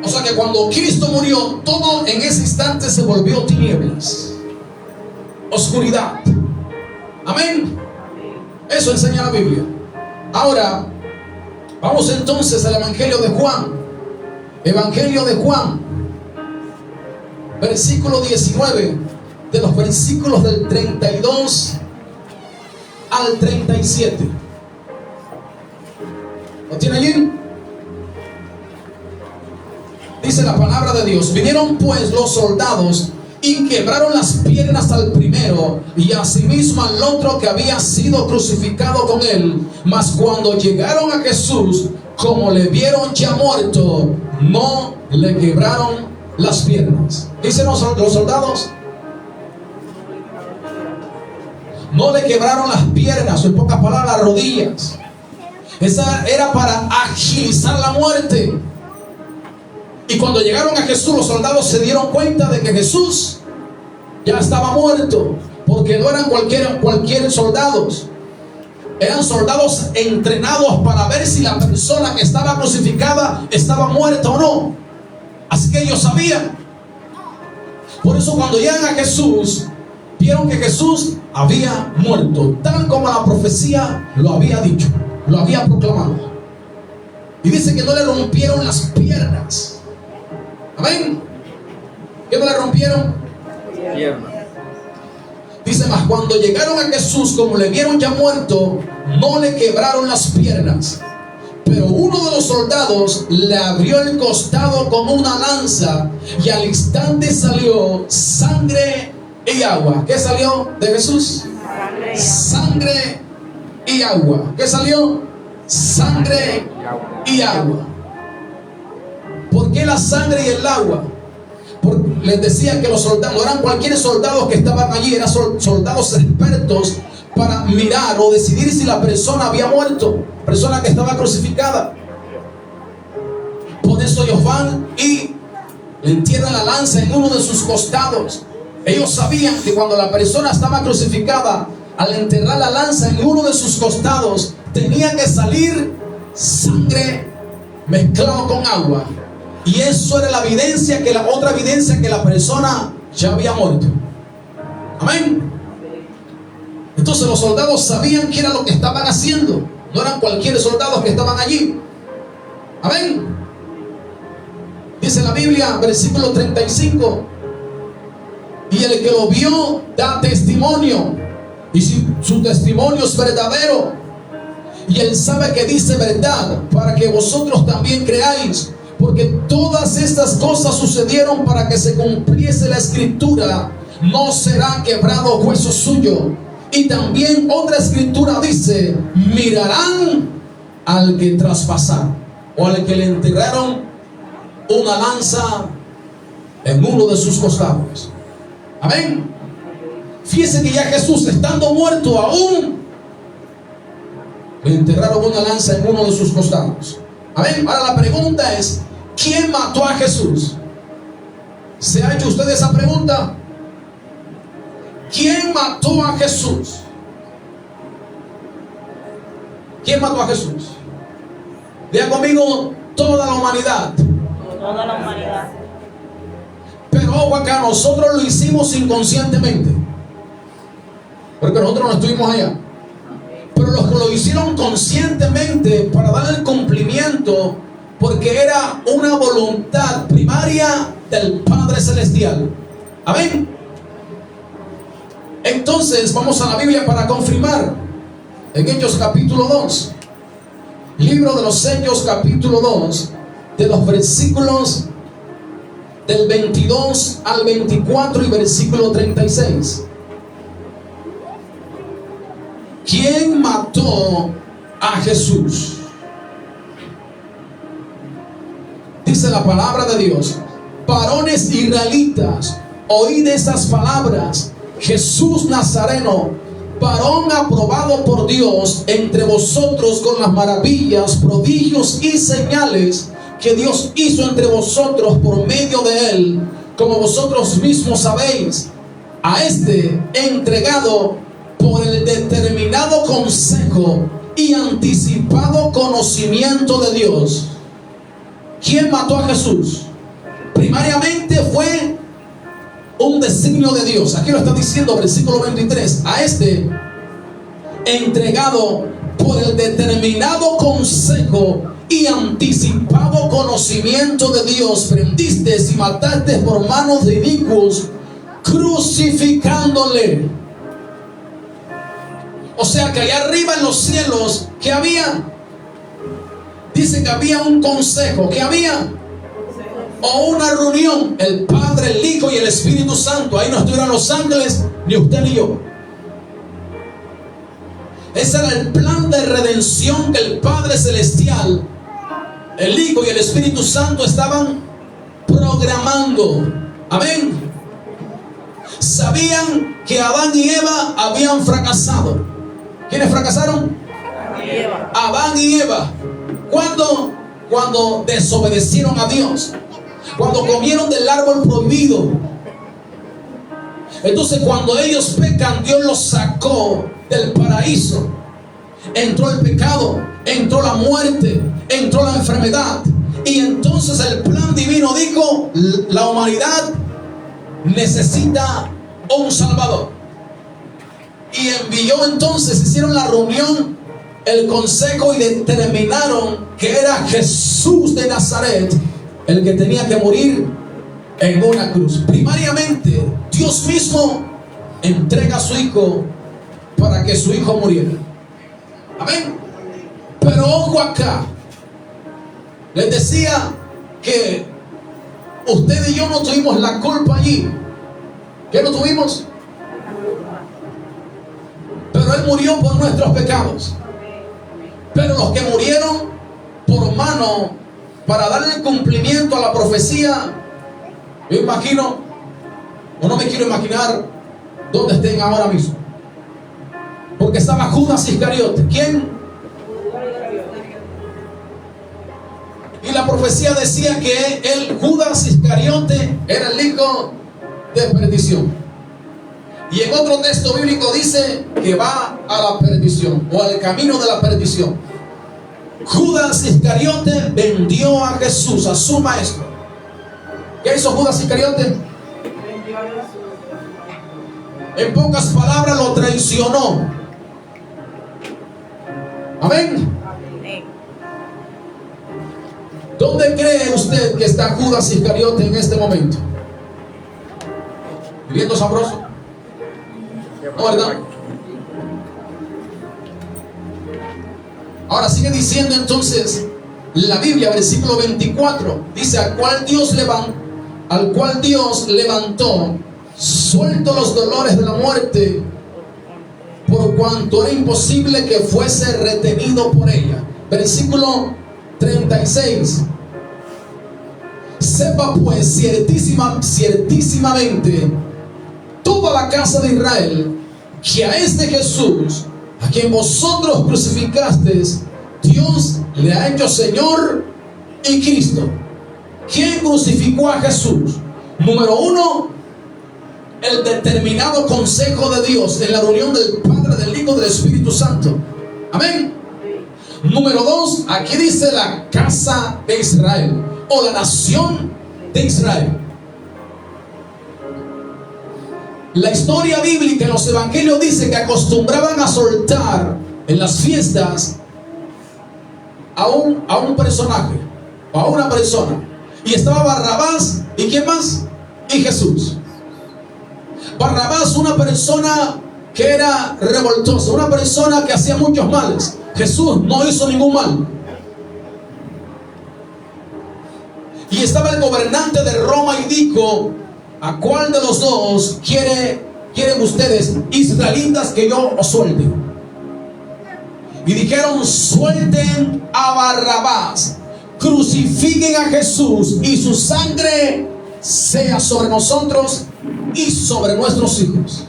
O sea que cuando Cristo murió, todo en ese instante se volvió tinieblas, oscuridad. Amén. Eso enseña la Biblia. Ahora, vamos entonces al Evangelio de Juan. Evangelio de Juan, versículo 19, de los versículos del 32 al 37. ¿Lo tiene allí? Dice la palabra de Dios: vinieron pues los soldados y quebraron las piernas al primero y asimismo al otro que había sido crucificado con él. Mas cuando llegaron a Jesús, como le vieron ya muerto, no le quebraron las piernas. Dicen los soldados, no le quebraron las piernas, o en pocas palabras, las rodillas. Esa era para agilizar la muerte. Y cuando llegaron a Jesús, los soldados se dieron cuenta de que Jesús ya estaba muerto, porque no eran cualquier soldados. Eran soldados entrenados para ver si la persona que estaba crucificada estaba muerta o no. Así que ellos sabían. Por eso cuando llegan a Jesús, vieron que Jesús había muerto, tal como la profecía lo había dicho, lo había proclamado. Y dice que no le rompieron las piernas. Amén. ¿Qué no le rompieron? Piernas. Dice más, cuando llegaron a Jesús, como le vieron ya muerto, no le quebraron las piernas. Pero uno de los soldados le abrió el costado con una lanza y al instante salió sangre y agua. ¿Qué salió de Jesús? Sangre y agua. ¿Qué salió? Sangre y agua. ¿Por qué la sangre y el agua? Les decía que los soldados no eran cualquier soldados que estaban allí, eran soldados expertos para mirar o decidir si la persona había muerto, persona que estaba crucificada. Por eso ellos van y le entierran la lanza en uno de sus costados. Ellos sabían que cuando la persona estaba crucificada, al enterrar la lanza en uno de sus costados, tenía que salir sangre mezclado con agua. Y eso era la evidencia, que la otra evidencia que la persona ya había muerto. Amén. Entonces los soldados sabían qué era lo que estaban haciendo. No eran cualquier soldados que estaban allí. Amén. Dice la Biblia, versículo 35. Y el que lo vio da testimonio. Y si su testimonio es verdadero, y él sabe que dice verdad, para que vosotros también creáis. Porque todas estas cosas sucedieron para que se cumpliese la escritura: no será quebrado hueso suyo. Y también otra escritura dice: mirarán al que traspasaron, o al que le enterraron una lanza en uno de sus costados. Amén. Fíjese que ya Jesús, estando muerto aún, le enterraron una lanza en uno de sus costados. Amén. Ahora la pregunta es: ¿quién mató a Jesús? ¿Se ha hecho usted esa pregunta? ¿Quién mató a Jesús? ¿Quién mató a Jesús? Diga conmigo: toda la humanidad. Toda la humanidad. Pero ojo acá, nosotros lo hicimos inconscientemente, porque nosotros no estuvimos allá. Pero los que lo hicieron conscientemente para dar el cumplimiento, porque era una voluntad primaria del Padre Celestial. Amén. Entonces vamos a la Biblia para confirmar. En Hechos capítulo 2, libro de los Hechos capítulo 2, de los versículos del 22 al 24 y versículo 36. ¿Quién mató a Jesús? Dice la palabra de Dios: varones israelitas, oíd esas palabras. Jesús Nazareno, varón aprobado por Dios entre vosotros con las maravillas, prodigios y señales que Dios hizo entre vosotros por medio de él, como vosotros mismos sabéis. A este entregado por el determinado consejo y anticipado conocimiento de Dios. ¿Quién mató a Jesús? Primariamente fue un designio de Dios. Aquí lo está diciendo, versículo 23. A este entregado por el determinado consejo y anticipado conocimiento de Dios, prendiste y mataste por manos de inicuos, crucificándole. O sea que allá arriba en los cielos, ¿qué había? Dice que había un consejo. ¿Qué había? O una reunión, el Padre, el Hijo y el Espíritu Santo. Ahí no estuvieron los ángeles, ni usted ni yo. Ese era el plan de redención que el Padre Celestial, el Hijo y el Espíritu Santo estaban programando. Amén. Sabían que Adán y Eva habían fracasado. ¿Quiénes fracasaron? Adán y Eva. ¿Cuándo? Cuando desobedecieron a Dios, cuando comieron del árbol prohibido. Entonces cuando ellos pecan, Dios los sacó del paraíso. Entró el pecado, entró la muerte, entró la enfermedad. Y entonces el plan divino dijo: la humanidad necesita un Salvador. Y envió entonces, hicieron la reunión, el consejo, y determinaron que era Jesús de Nazaret el que tenía que morir en una cruz. Primariamente, Dios mismo entrega a su hijo para que su hijo muriera. Amén. Pero ojo acá, les decía que usted y yo no tuvimos la culpa allí. ¿Qué no tuvimos? Pero Él murió por nuestros pecados. Pero los que murieron por mano para darle cumplimiento a la profecía, yo imagino, o no me quiero imaginar dónde estén ahora mismo. Porque estaba Judas Iscariote. ¿Quién? Y la profecía decía que el Judas Iscariote era el hijo de perdición. Y en otro texto bíblico dice que va a la perdición, o al camino de la perdición. Judas Iscariote vendió a Jesús, a su maestro. ¿Qué hizo Judas Iscariote? En pocas palabras, lo traicionó. Amén. ¿Dónde cree usted que está Judas Iscariote en este momento? ¿Viviendo sabroso? ¿No, verdad? Ahora sigue diciendo entonces la Biblia, versículo 24, dice: al cual Dios levantó, suelto los dolores de la muerte, por cuanto era imposible que fuese retenido por ella. Versículo 36. Sepa pues ciertísimamente toda la casa de Israel, que a este Jesús, a quien vosotros crucificasteis, Dios le ha hecho Señor y Cristo. ¿Quién crucificó a Jesús? Número uno, el determinado consejo de Dios en la reunión del Padre, del Hijo y del Espíritu Santo. Amén. Número dos, aquí dice la casa de Israel, o la nación de Israel. La historia bíblica en los evangelios dice que acostumbraban a soltar en las fiestas a un personaje, o a una persona. Y estaba Barrabás, ¿y quién más? Y Jesús. Barrabás, una persona que era revoltosa, una persona que hacía muchos males. Jesús no hizo ningún mal. Y estaba el gobernante de Roma y dijo: ¿a cuál de los dos quieren ustedes, israelitas, que yo os suelte? Y dijeron: suelten a Barrabás, crucifiquen a Jesús, y su sangre sea sobre nosotros y sobre nuestros hijos.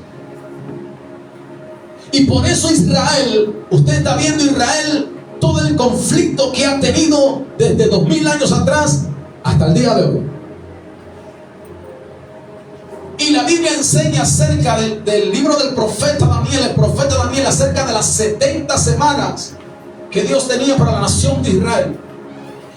Y por eso Israel, usted está viendo Israel, todo el conflicto que ha tenido desde 2000 años atrás hasta el día de hoy. Y la Biblia enseña acerca del libro del profeta Daniel, el profeta Daniel, acerca de las 70 semanas que Dios tenía para la nación de Israel.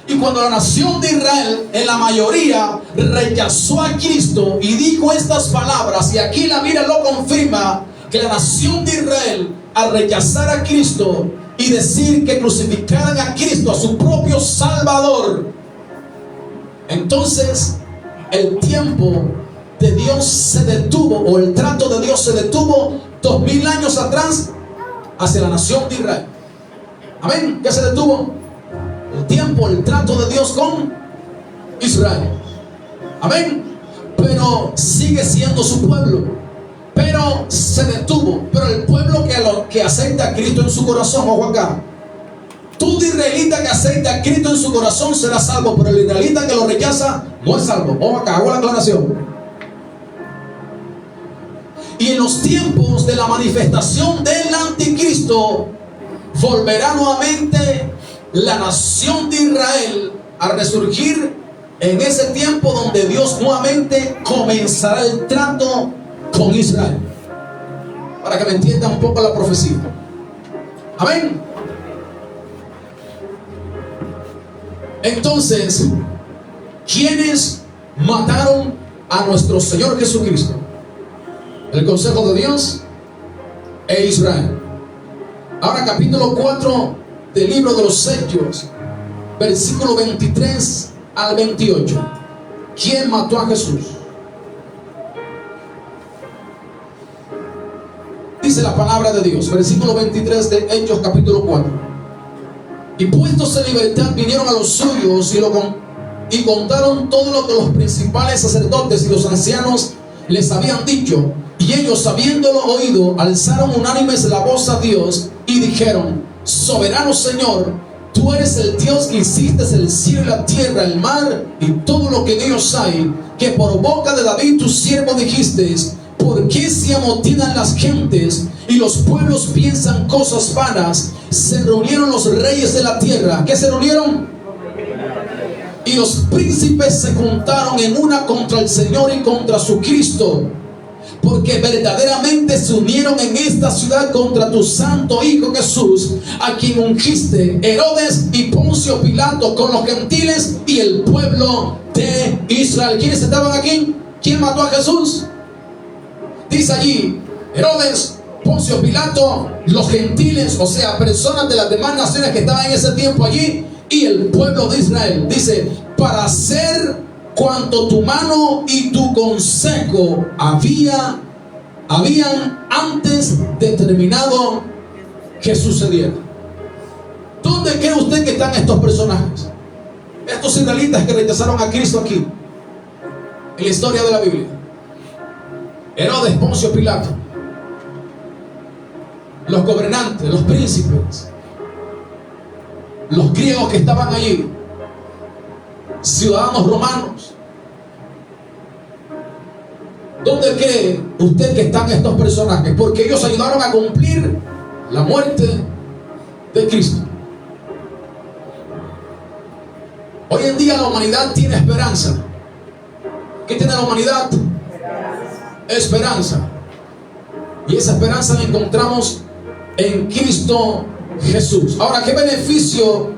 Y cuando la nación de Israel, en la mayoría, rechazó a Cristo y dijo estas palabras, y aquí la Biblia lo confirma, que la nación de Israel, al rechazar a Cristo y decir que crucificaran a Cristo, a su propio Salvador, entonces el tiempo de Dios se detuvo, o el trato de Dios se detuvo 2000 años atrás hacia la nación de Israel. Amén. ¿Qué se detuvo? El tiempo, el trato de Dios con Israel. Amén. Pero sigue siendo su pueblo. Pero se detuvo. Pero el pueblo que acepta a Cristo en su corazón, ojo acá, todo israelita que acepta a Cristo en su corazón será salvo, pero el israelita que lo rechaza no es salvo. Ojo acá, hago la aclaración. Y en los tiempos de la manifestación del anticristo, volverá nuevamente la nación de Israel a resurgir en ese tiempo donde Dios nuevamente comenzará el trato con Israel. Para que me entienda un poco la profecía. Amén. Entonces, ¿quiénes mataron a nuestro Señor Jesucristo? El consejo de Dios, e Israel. Ahora capítulo 4 del libro de los Hechos, versículo 23 al 28. ¿Quién mató a Jesús? Dice la palabra de Dios, versículo 23 de Hechos capítulo 4. Y puestos en libertad vinieron a los suyos y contaron todo lo que los principales sacerdotes y los ancianos les habían dicho. Y ellos, habiéndolo oído, alzaron unánimes la voz a Dios y dijeron: Soberano Señor, tú eres el Dios que hiciste el cielo y la tierra, el mar y todo lo que en ellos hay, que por boca de David tu siervo dijiste: ¿por qué se amotinan las gentes y los pueblos piensan cosas vanas? Se reunieron los reyes de la tierra. ¿Qué se reunieron? Y los príncipes se juntaron en una contra el Señor y contra su Cristo, porque verdaderamente se unieron en esta ciudad contra tu santo Hijo Jesús, a quien ungiste, Herodes y Poncio Pilato, con los gentiles y el pueblo de Israel. ¿Quiénes estaban aquí? ¿Quién mató a Jesús? Dice allí: Herodes, Poncio Pilato, los gentiles, o sea, personas de las demás naciones que estaban en ese tiempo allí, y el pueblo de Israel. Dice: para hacer cuanto tu mano y tu consejo habían antes determinado que sucediera. ¿Dónde cree usted que están estos personajes? Estos israelitas que rechazaron a Cristo aquí, en la historia de la Biblia. Herodes, Poncio Pilato, los gobernantes, los príncipes, los griegos que estaban allí, ciudadanos romanos. ¿Dónde cree usted que están estos personajes? Porque ellos ayudaron a cumplir la muerte de Cristo. Hoy en día la humanidad tiene esperanza. ¿Qué tiene la humanidad? Esperanza. Y esa esperanza la encontramos en Cristo Jesús. Ahora, ¿qué beneficio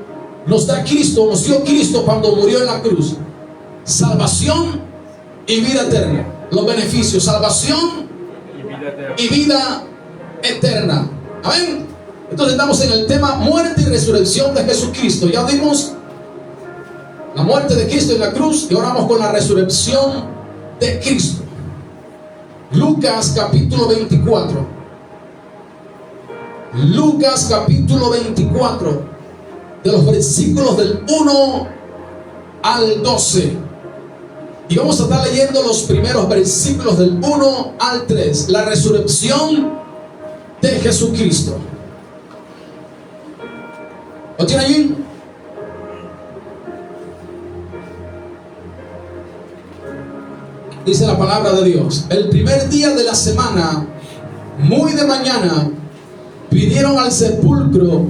nos da Cristo, nos dio Cristo cuando murió en la cruz? Salvación y vida eterna. Los beneficios: salvación y vida eterna. Amén. Entonces estamos en el tema muerte y resurrección de Jesucristo. Ya vimos la muerte de Cristo en la cruz y ahora vamos con la resurrección de Cristo. Lucas capítulo 24. Lucas capítulo 24, de los versículos del 1 al 12. Y vamos a estar leyendo los primeros versículos del 1 al 3. La resurrección de Jesucristo. ¿Lo tiene allí? Dice la palabra de Dios: el primer día de la semana, muy de mañana, vinieron al sepulcro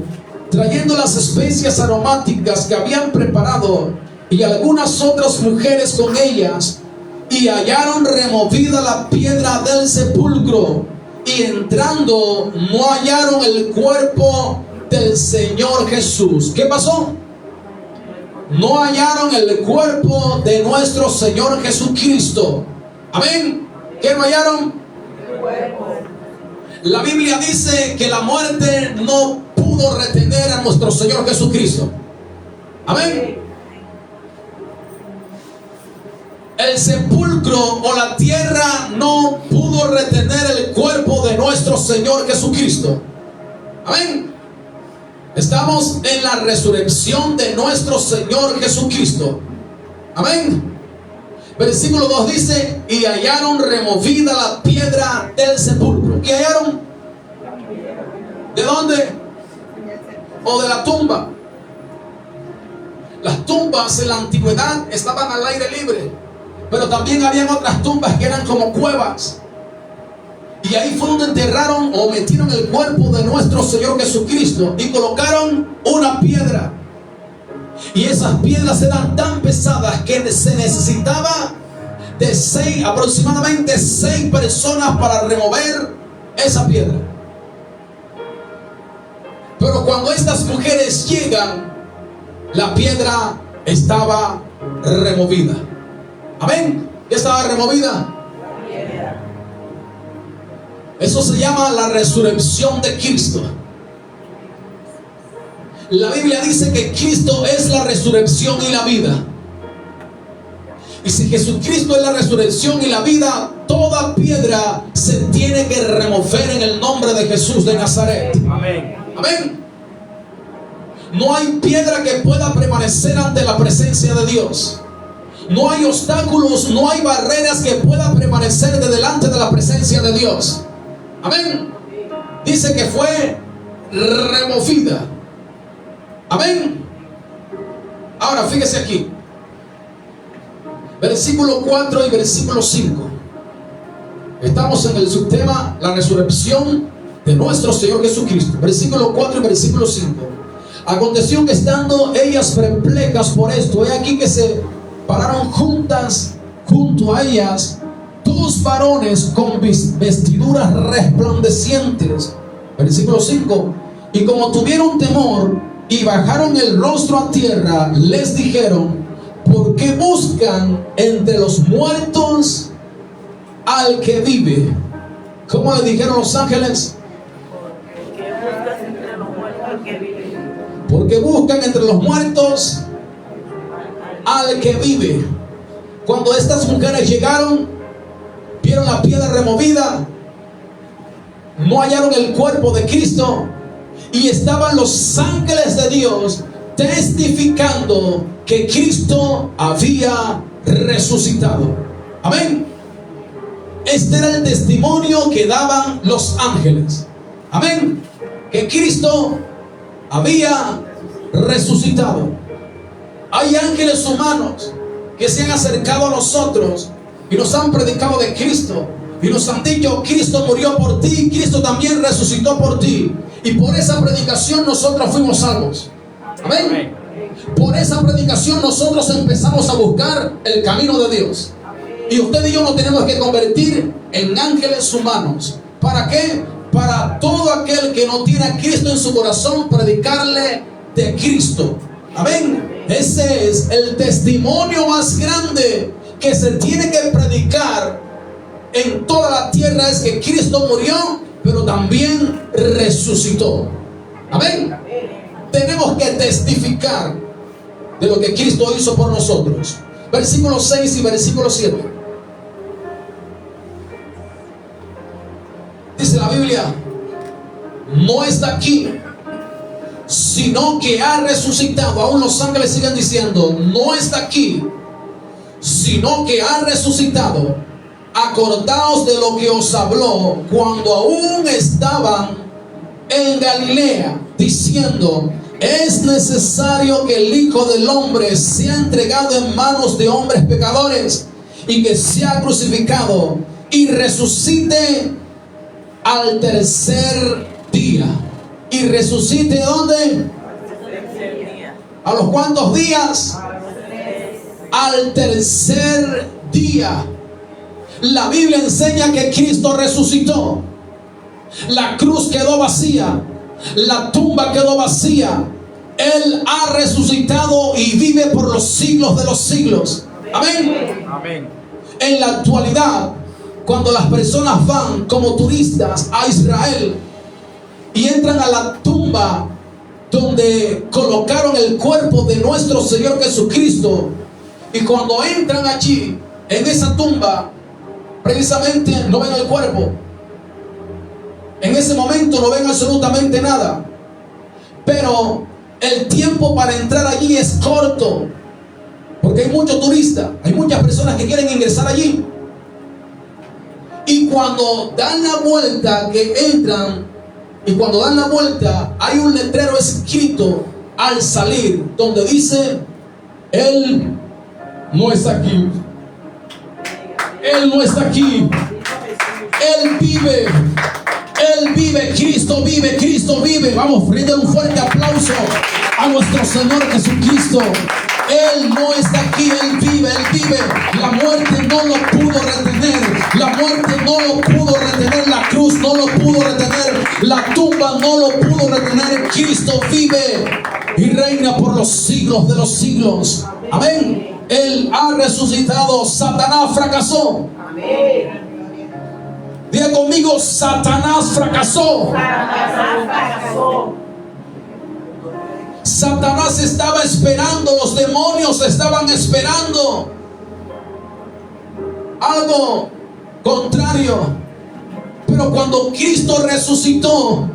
trayendo las especias aromáticas que habían preparado, y algunas otras mujeres con ellas, y hallaron removida la piedra del sepulcro, y entrando no hallaron el cuerpo del Señor Jesús. ¿Qué pasó? No hallaron el cuerpo de nuestro Señor Jesucristo. Amén. ¿Qué no hallaron? El cuerpo. La Biblia dice que la muerte no pudo retener a nuestro Señor Jesucristo. Amén. El sepulcro o la tierra no pudo retener el cuerpo de nuestro Señor Jesucristo. Amén. Estamos en la resurrección de nuestro Señor Jesucristo. Amén. Versículo 2 dice: y hallaron removida la piedra del sepulcro. ¿Qué hallaron? ¿De dónde? O de la tumba. Las tumbas en la antigüedad estaban al aire libre, pero también habían otras tumbas que eran como cuevas. Y ahí fue donde enterraron o metieron el cuerpo de nuestro Señor Jesucristo y colocaron una piedra. Y esas piedras eran tan pesadas que se necesitaba de aproximadamente 6 personas para remover esa piedra. Pero cuando estas mujeres llegan, la piedra estaba removida. Amén. ¿Qué estaba removida? Eso se llama la resurrección de Cristo. La Biblia dice que Cristo es la resurrección y la vida. Y si Jesucristo es la resurrección y la vida, toda piedra se tiene que remover en el nombre de Jesús de Nazaret. Amén. Amén. No hay piedra que pueda permanecer ante la presencia de Dios. No hay obstáculos, no hay barreras que puedan permanecer de delante de la presencia de Dios. Amén. Dice que fue removida. Amén. Ahora fíjese aquí. Versículo 4 y versículo 5. Estamos en el subtema la resurrección de nuestro Señor Jesucristo. Versículo 4 y versículo 5. Aconteció que estando ellas perplejas por esto, he aquí que se pararon juntas junto a ellas dos varones con vestiduras resplandecientes. Versículo 5. Y como tuvieron temor y bajaron el rostro a tierra, les dijeron: ¿por qué buscan entre los muertos al que vive? ¿Cómo le dijeron los ángeles? Porque buscan entre los muertos al que vive. Cuando estas mujeres llegaron, vieron la piedra removida, no hallaron el cuerpo de Cristo, y estaban los ángeles de Dios testificando que Cristo había resucitado. Amén. Este era el testimonio que daban los ángeles. Amén. Que Cristo había resucitado. Hay ángeles humanos que se han acercado a nosotros y nos han predicado de Cristo y nos han dicho: Cristo murió por ti, Cristo también resucitó por ti, y por esa predicación nosotros fuimos salvos. Amén. Por esa predicación nosotros empezamos a buscar el camino de Dios. Y usted y yo nos tenemos que convertir en ángeles humanos. ¿Para qué? Para todo aquel que no tiene a Cristo en su corazón, predicarle de Cristo. Amén. Ese es el testimonio más grande que se tiene que predicar en toda la tierra, es que Cristo murió, pero también resucitó. Amén. Tenemos que testificar de lo que Cristo hizo por nosotros. Versículo 6 y versículo 7. Dice la Biblia: no está aquí, sino que ha resucitado. Aún los ángeles siguen diciendo: no está aquí, sino que ha resucitado. Acordaos de lo que os habló cuando aún estaban en Galilea, diciendo: es necesario que el Hijo del Hombre sea entregado en manos de hombres pecadores, y que sea crucificado y resucite al tercer día. ¿Y resucite dónde? ¿A los cuántos días? Al tercer día. La Biblia enseña que Cristo resucitó. La cruz quedó vacía, la tumba quedó vacía. Él ha resucitado y vive por los siglos de los siglos. Amén. Amén. En la actualidad, cuando las personas van como turistas a Israel y entran a la tumba donde colocaron el cuerpo de nuestro Señor Jesucristo, y cuando entran allí, en esa tumba, precisamente no ven el cuerpo. En ese momento no ven absolutamente nada. Pero el tiempo para entrar allí es corto, porque hay muchos turistas, hay muchas personas que quieren ingresar allí. Y cuando dan la vuelta, que entran, y cuando dan la vuelta, hay un letrero escrito al salir, donde dice: Él no está aquí. Él no está aquí. Él vive. Él vive. Cristo vive. Cristo vive. Vamos, brinden un fuerte aplauso a nuestro Señor Jesucristo. Él no está aquí. Él vive. Él vive. La muerte no lo pudo retener. La muerte no lo pudo retener. La cruz no lo pudo retener. La tumba no lo pudo retener. Cristo vive y reina por los siglos de los siglos. Amén. Él ha resucitado. Satanás fracasó. Amén. De Diga conmigo, Satanás fracasó. Satanás estaba esperando, los demonios estaban esperando algo contrario. Pero cuando Cristo resucitó,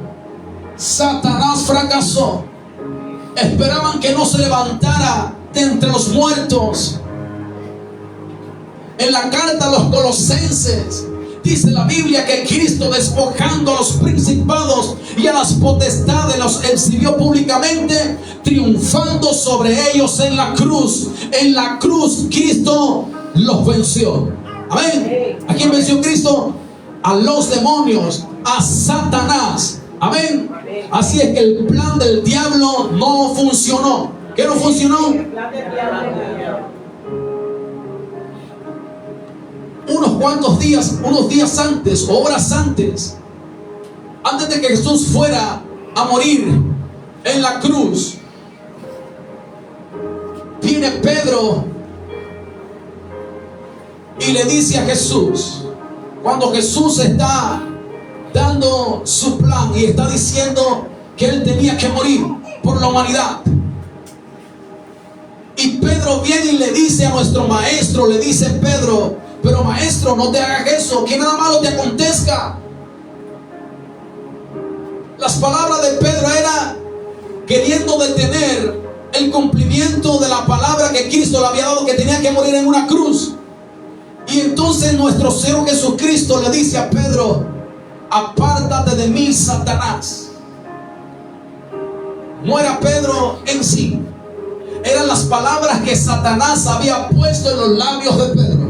Satanás fracasó. Esperaban que no se levantara de entre los muertos. En la carta a los Colosenses dice la Biblia que Cristo, despojando a los principados y a las potestades, los exhibió públicamente, triunfando sobre ellos en la cruz. En la cruz Cristo los venció. Amén. ¿A quién venció Cristo? A los demonios, a Satanás. Amén. Así es que el plan del diablo no funcionó. ¿Qué no funcionó? Unos días antes, o horas antes de que Jesús fuera a morir en la cruz, viene Pedro y le dice a Jesús, cuando Jesús está dando su plan y está diciendo que él tenía que morir por la humanidad, y Pedro viene y le dice a nuestro maestro, le dice Pedro: pero maestro, no te hagas eso, que nada malo te acontezca. Las palabras de Pedro eran queriendo detener el cumplimiento de la palabra que Cristo le había dado, que tenía que morir en una cruz. Y entonces nuestro Señor Jesucristo le dice a Pedro: apártate de mí, Satanás. No era Pedro en sí, eran las palabras que Satanás había puesto en los labios de Pedro.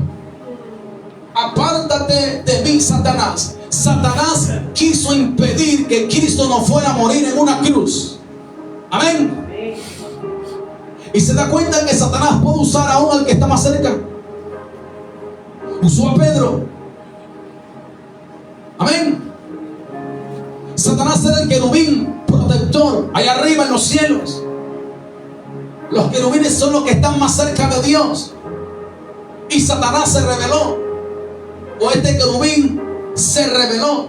Apártate de mí, Satanás. Satanás quiso impedir que Cristo no fuera a morir en una cruz. Amén. Y se da cuenta que Satanás puede usar aún al que está más cerca. Usó a Pedro. Amén. Satanás era el querubín protector allá arriba en los cielos. Los querubines son los que están más cerca de Dios. Y Satanás se rebeló, o este querubín se rebeló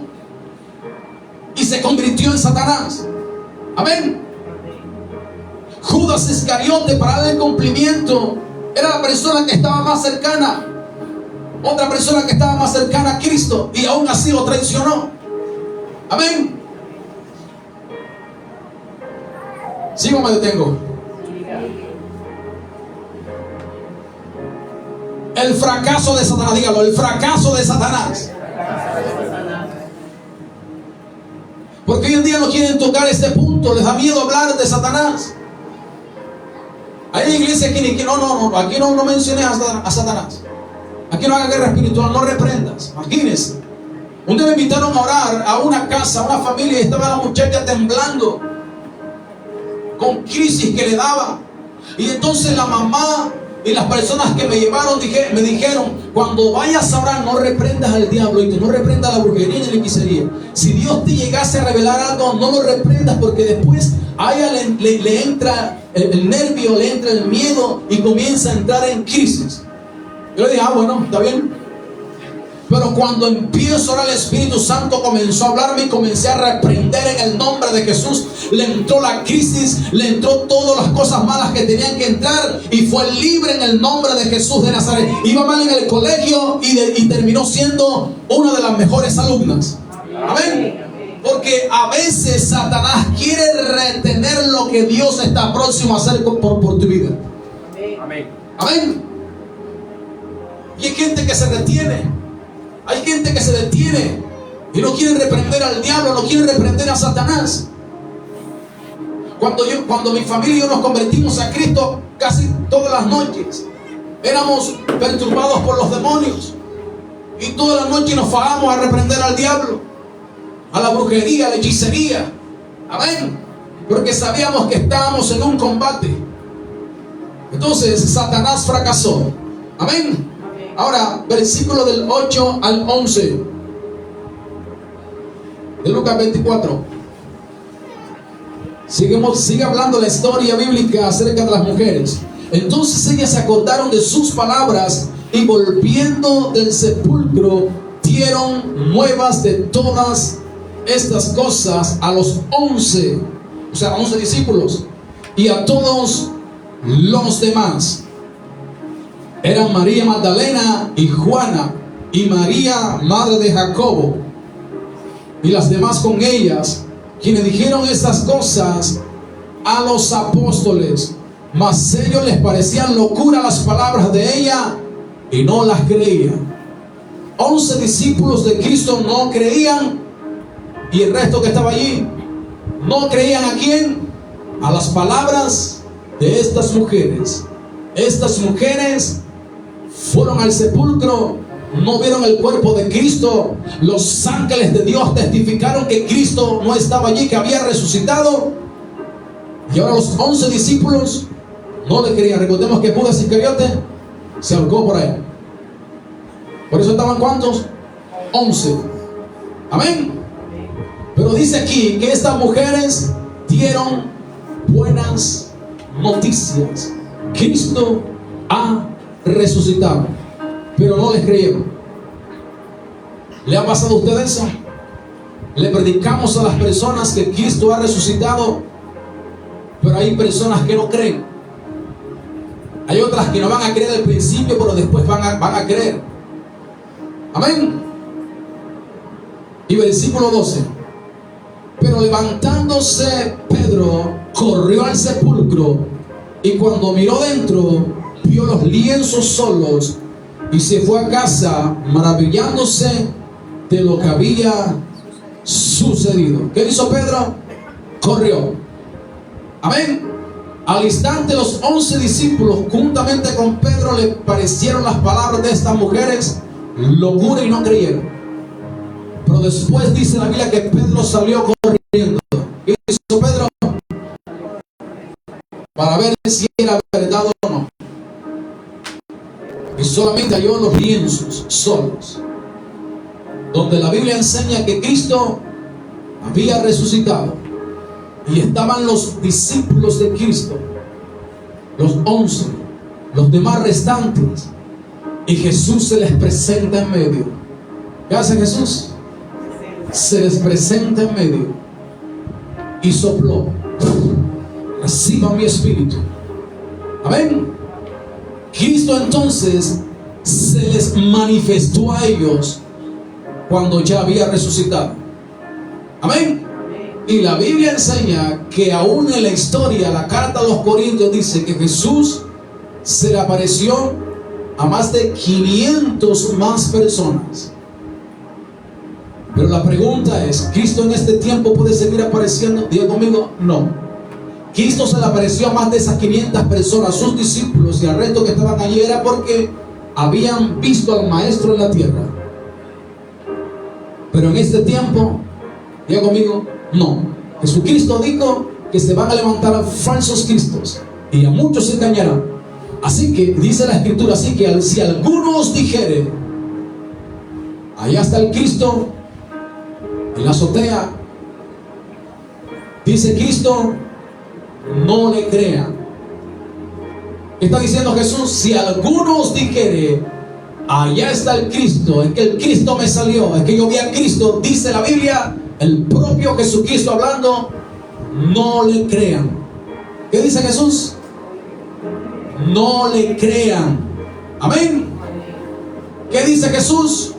y se convirtió en Satanás. Amén. Judas Iscariote, para darle cumplimiento, era la persona que estaba más cercana, otra persona que estaba más cercana a Cristo, y aún así lo traicionó. Amén. ¿Sigo o me detengo? El fracaso de Satanás, dígalo, el fracaso de Satanás. Porque hoy en día no quieren tocar este punto, les da miedo hablar de Satanás. Hay iglesias que aquí no menciones a Satanás. Aquí no hagas guerra espiritual, no reprendas. Imagínense. Un día me invitaron a orar a una casa, a una familia, y estaba la muchacha temblando, con crisis que le daba. Y entonces la mamá y las personas que me llevaron me dijeron: cuando vayas a orar, no reprendas al diablo, y que no reprendas la brujería ni la hechicería. Si Dios te llegase a revelar algo, no lo reprendas, porque después a ella le entra el nervio, le entra el miedo y comienza a entrar en crisis. Yo le dije: bueno, está bien. Pero cuando empiezo a orar, el Espíritu Santo comenzó a hablarme y comencé a reprender en el nombre de Jesús. Le entró la crisis, le entró todas las cosas malas que tenían que entrar, y fue libre en el nombre de Jesús de Nazaret. Iba mal en el colegio y terminó siendo una de las mejores alumnas. Amén. Porque a veces Satanás quiere retener lo que Dios está próximo a hacer por tu vida. Amén. Amén. Y hay gente que se retiene. Hay gente que se detiene y no quiere reprender al diablo, no quiere reprender a Satanás. Cuando mi familia y yo nos convertimos a Cristo, casi todas las noches éramos perturbados por los demonios, y todas las noches nos fajamos a reprender al diablo, a la brujería, a la hechicería. Amén. Porque sabíamos que estábamos en un combate. Entonces Satanás fracasó. Amén. Ahora, versículo del 8 al 11 de Lucas 24. Sigue hablando la historia bíblica acerca de las mujeres. Entonces ellas se acordaron de sus palabras, y volviendo del sepulcro dieron nuevas de todas estas cosas a los 11, o sea, 11 discípulos, y a todos los demás. Eran María Magdalena y Juana, y María, madre de Jacobo, y las demás con ellas, quienes dijeron estas cosas a los apóstoles. Mas ellos les parecían locura las palabras de ella y no las creían. 11 discípulos de Cristo no creían, y el resto que estaba allí no creían. ¿A quién? A las palabras de estas mujeres. Estas mujeres fueron al sepulcro, no vieron el cuerpo de Cristo. Los ángeles de Dios testificaron que Cristo no estaba allí, que había resucitado. Y ahora los 11 discípulos no le creían. Recordemos que Judas Iscariote se ahorcó por ahí. Por eso estaban ¿cuántos? 11. Amén. Pero dice aquí que estas mujeres dieron buenas noticias. Cristo ha resucitado, pero no les creyeron. ¿Le ha pasado a usted eso? Le predicamos a las personas que Cristo ha resucitado, pero hay personas que no creen. Hay otras que no van a creer al principio, pero después van a creer. Amén. Y versículo 12. Pero levantándose Pedro, corrió al sepulcro, y cuando miró dentro, vio los lienzos solos, y se fue a casa maravillándose de lo que había sucedido. ¿Qué hizo Pedro? Corrió. Amén. Al instante los 11 discípulos juntamente con Pedro le parecieron las palabras de estas mujeres locura y no creyeron. Pero después dice la Biblia que Pedro salió corriendo. ¿Qué hizo Pedro? Para ver si era verdad o no. Y solamente halló los lienzos solos, donde la Biblia enseña que Cristo había resucitado. Y estaban los discípulos de Cristo, los 11, los demás restantes, y Jesús se les presenta en medio. ¿Qué hace Jesús? Se les presenta en medio y sopló: reciban mi espíritu. Amén. Cristo entonces se les manifestó a ellos cuando ya había resucitado. Amén. Y la Biblia enseña que aún en la historia, la carta a los Corintios dice que Jesús se le apareció a más de 500 más personas. Pero la pregunta es, ¿Cristo en este tiempo puede seguir apareciendo? Diga conmigo, no. Cristo se le apareció a más de esas 500 personas, sus discípulos y al resto que estaban allí, era porque habían visto al Maestro en la tierra. Pero en este tiempo, diga conmigo, no. Jesucristo dijo que se van a levantar falsos cristos y a muchos se engañarán. Así que dice la Escritura, así que si alguno os dijere, allá está el Cristo en la azotea, dice Cristo, no le crean. ¿Qué está diciendo Jesús? Si alguno os dijere, allá está el Cristo, es que el Cristo me salió, es que yo vi a Cristo, dice la Biblia, el propio Jesucristo hablando, no le crean. ¿Qué dice Jesús? No le crean. Amén. ¿Qué dice Jesús?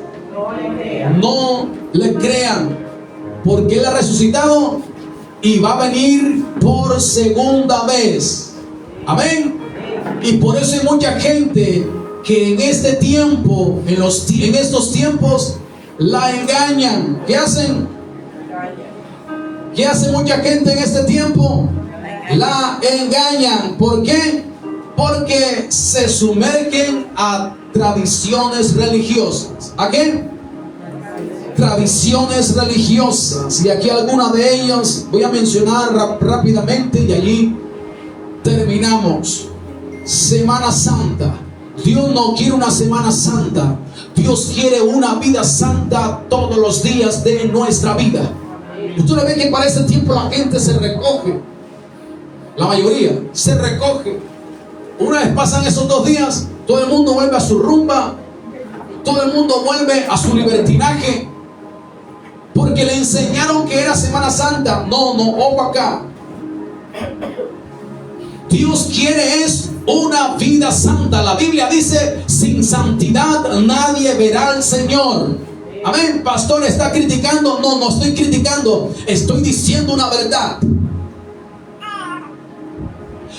No le crean, porque Él ha resucitado y va a venir por segunda vez. Amén. Y por eso hay mucha gente que en este tiempo, en estos tiempos, la engañan. ¿Qué hacen? ¿Qué hace mucha gente en este tiempo? La engañan. ¿Por qué? Porque se sumergen a tradiciones religiosas. ¿A qué? Tradiciones religiosas. Y aquí algunas de ellas voy a mencionar rápidamente y allí terminamos. Semana Santa. Dios no quiere una Semana Santa. Dios quiere una vida santa todos los días de nuestra vida. Usted ve que para ese tiempo la gente se recoge. La mayoría se recoge. Una vez pasan esos 2 días, todo el mundo vuelve a su rumba, Todo el mundo vuelve a su libertinaje porque le enseñaron que era Semana Santa. No, ojo acá. Dios quiere es una vida santa. La Biblia dice: sin santidad nadie verá al Señor. Amén. Pastor, ¿está criticando? No estoy criticando. Estoy diciendo una verdad.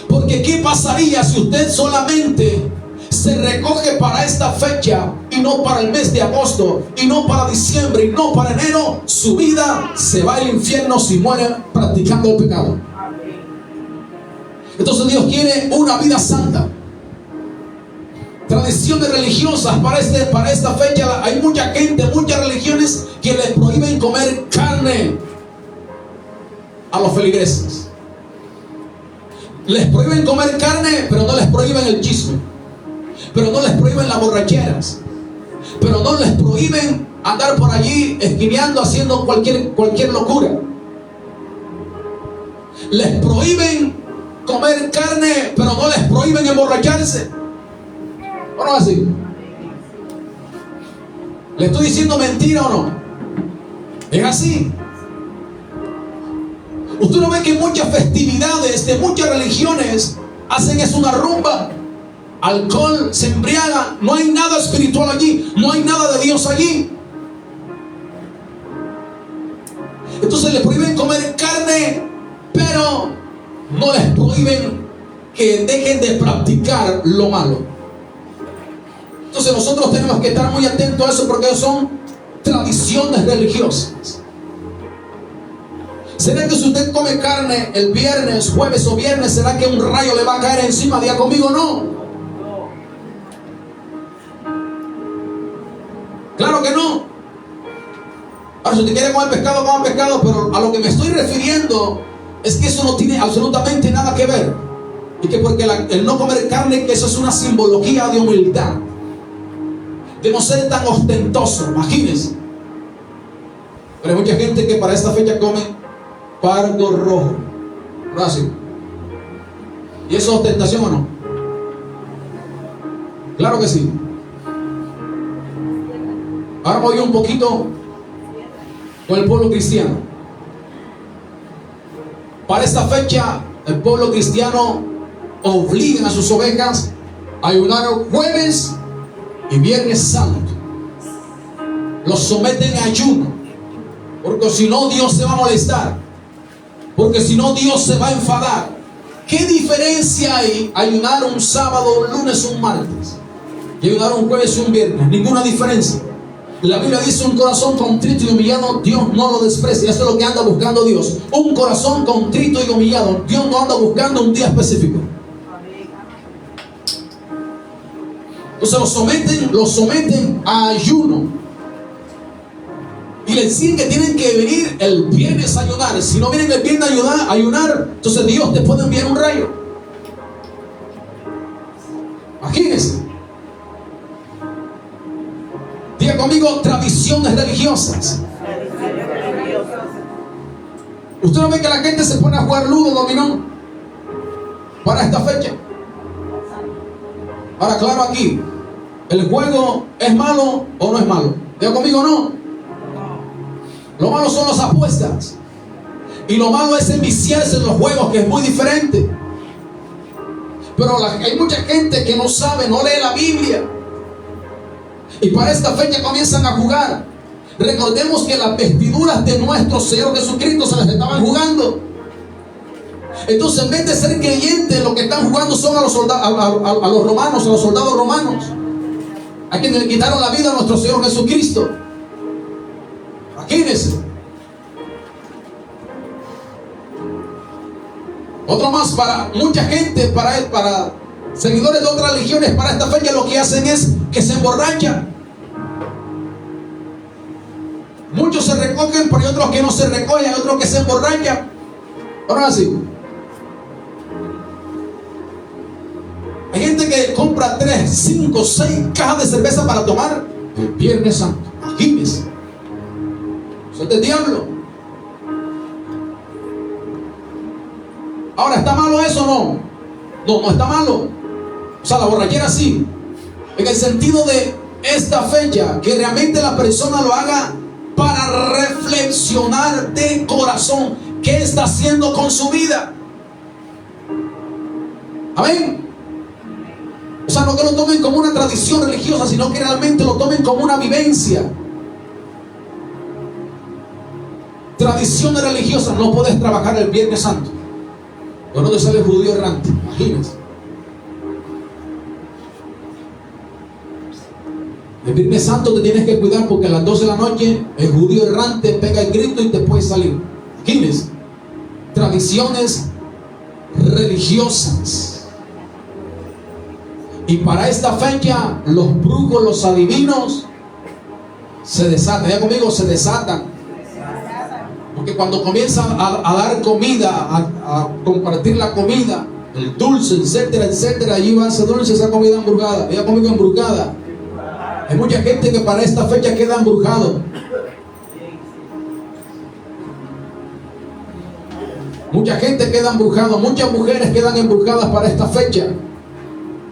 Porque ¿qué pasaría si usted solamente se recoge para esta fecha y no para el mes de agosto, y no para diciembre, y no para enero? Su vida se va al infierno si muere practicando el pecado. Entonces Dios quiere una vida santa. Tradiciones religiosas para esta fecha. Hay mucha gente, muchas religiones que les prohíben comer carne a los feligreses. Les prohíben comer carne, pero no les prohíben el chisme, pero no les prohíben las borracheras, pero no les prohíben andar por allí esquineando, haciendo cualquier locura. Les prohíben comer carne, pero no les prohíben emborracharse. ¿O no es así? ¿Le estoy diciendo mentira o no? Es así. Usted no ve que muchas festividades de muchas religiones hacen es una rumba, alcohol, se embriagan, no hay nada espiritual allí, no hay nada de Dios allí. Entonces les prohíben comer carne, pero no les prohíben que dejen de practicar lo malo. Entonces nosotros tenemos que estar muy atentos a eso, porque son tradiciones religiosas. ¿Será que si usted come carne el viernes, jueves o viernes, será que un rayo le va a caer encima? Diga conmigo, no. Claro que no. Ahora, si usted quiere comer pescado, coma pescado, pero a lo que me estoy refiriendo es que eso no tiene absolutamente nada que ver. Y que porque el no comer carne, que eso es una simbología de humildad, de no ser tan ostentoso, imagínense. Pero hay mucha gente que para esta fecha come pardo rojo, ¿no así? ¿Y eso es ostentación o no? Claro que sí. Ahora voy un poquito con el pueblo cristiano. Para esta fecha, el pueblo cristiano obliga a sus ovejas a ayunar jueves y viernes santo. Los someten a ayuno, porque si no Dios se va a molestar, porque si no Dios se va a enfadar. ¿Qué diferencia hay ayunar un sábado, un lunes, un martes, y ayunar un jueves y un viernes? Ninguna diferencia. La Biblia dice: un corazón contrito y humillado Dios no lo desprecia. Eso es lo que anda buscando Dios, un corazón contrito y humillado. Dios no anda buscando un día específico. Entonces los someten a ayuno y les dicen que tienen que venir el viernes a ayunar. Si no vienen el viernes a ayunar, entonces Dios te puede enviar un rayo. Imagínense. Diga conmigo: tradiciones religiosas. Usted no ve que la gente se pone a jugar ludo, dominó para esta fecha. Ahora, claro, aquí ¿el juego es malo o no es malo? Diga conmigo, no. Lo malo son las apuestas, y lo malo es enviciarse en los juegos, que es muy diferente. Pero hay mucha gente que no sabe, no lee la Biblia, y para esta fecha comienzan a jugar. Recordemos que las vestiduras de nuestro Señor Jesucristo se las estaban jugando. Entonces, en vez de ser creyentes, lo que están jugando son a los romanos, a los soldados romanos, a quienes le quitaron la vida a nuestro Señor Jesucristo. Imagínense. Otro más, para mucha gente, para seguidores de otras religiones, para esta fecha lo que hacen es que se emborrachan. Muchos se recogen, pero hay otros que no se recogen, hay otros que se emborrachan. Ahora sí. Hay gente que compra 3, 5, 6 cajas de cerveza para tomar el Viernes Santo. Imagínense. Eso es del diablo. Ahora, ¿está malo eso o no? No, no está malo. O sea, la borrachera sí, en el sentido de esta fecha, que realmente la persona lo haga para reflexionar de corazón qué está haciendo con su vida. Amén. O sea, no que lo tomen como una tradición religiosa, sino que realmente lo tomen como una vivencia. Tradiciones religiosas, no puedes trabajar el Viernes Santo. Bueno, te sale judío errante, imagínense. El Viernes Santo te tienes que cuidar porque a las 12 de la noche el judío errante pega el grito y te puede salir. Imagínense. Tradiciones religiosas. Y para esta fecha los brujos, los adivinos se desatan. Ya conmigo, se desatan. Porque cuando comienzan a dar comida, a compartir la comida, el dulce, etcétera, etcétera, allí va ese dulce, esa comida embrujada. Ya conmigo, embrujada. Hay mucha gente que para esta fecha queda embrujado. Mucha gente queda embrujada. Muchas mujeres quedan embrujadas para esta fecha.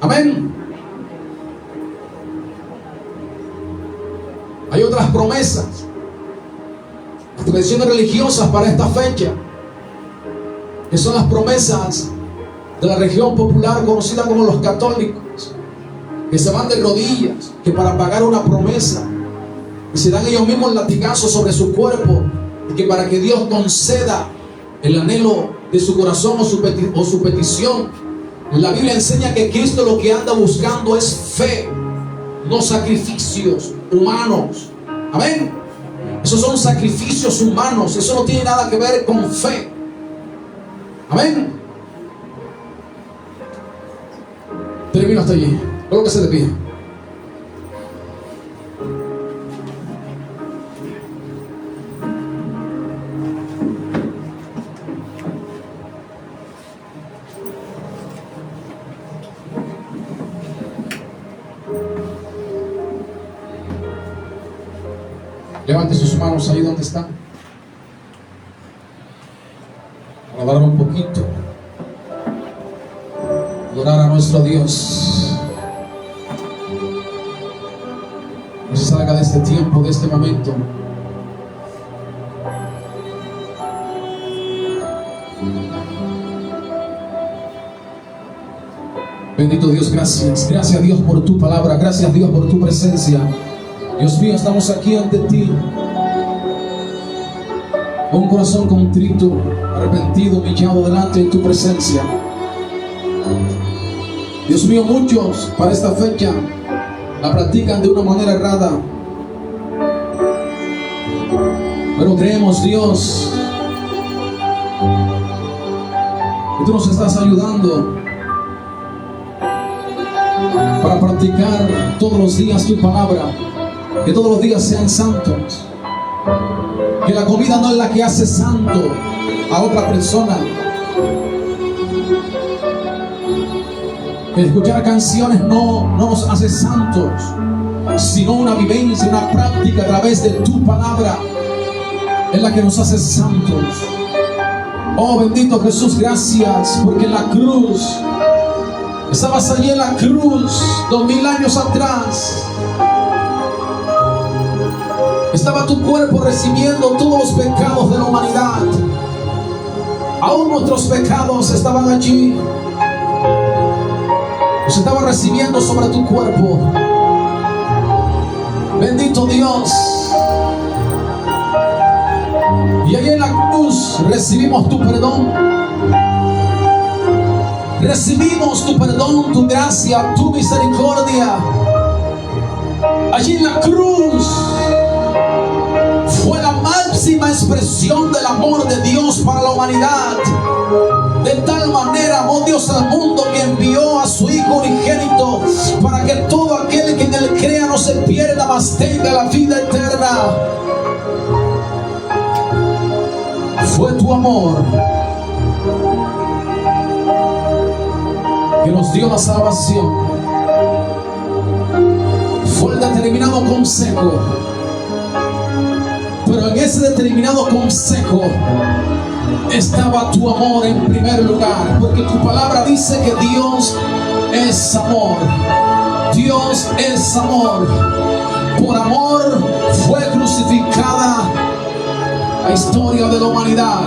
Amén. Hay otras promesas, las tradiciones religiosas para esta fecha, que son las promesas de la región popular conocida como los católicos, que se van de rodillas, que para pagar una promesa, y se dan ellos mismos latigazos sobre su cuerpo, y que para que Dios conceda el anhelo de su corazón o su petición. La Biblia enseña que Cristo lo que anda buscando es fe, no sacrificios humanos. Amén. Esos son sacrificios humanos. Eso no tiene nada que ver con fe. Amén. Termino hasta allí. Todo lo que se le pide. Levante sus manos ahí donde están. Adorar un poquito. Adorar a nuestro Dios. No se salga de este tiempo, de este momento. Bendito Dios, gracias. Gracias Dios por tu palabra. Gracias Dios por tu presencia. Dios mío, estamos aquí ante ti, con un corazón contrito, arrepentido, humillado delante de tu presencia. Dios mío, muchos para esta fecha la practican de una manera errada, pero creemos, Dios, que tú nos estás ayudando para practicar todos los días tu palabra. Que todos los días sean santos. Que la comida no es la que hace santo a otra persona. Que escuchar canciones no nos hace santos, sino una vivencia, una práctica a través de tu palabra es la que nos hace santos. Oh bendito Jesús, gracias, porque en la cruz, estabas allí en la cruz 2000 años atrás. Estaba tu cuerpo recibiendo todos los pecados de la humanidad. Aún nuestros pecados estaban allí. Los estaba recibiendo sobre tu cuerpo. Bendito Dios. Y allí en la cruz recibimos tu perdón. Recibimos tu perdón, tu gracia, tu misericordia. Allí en la cruz fue la máxima expresión del amor de Dios para la humanidad. De tal manera amó Dios al mundo que envió a su Hijo unigénito, para que todo aquel que en él crea no se pierda, mas tenga la vida eterna. Fue tu amor que nos dio la salvación. Fue el determinado consejo. Pero en ese determinado consejo estaba tu amor en primer lugar, porque tu palabra dice que Dios es amor. Dios es amor. Por amor fue crucificada la historia de la humanidad.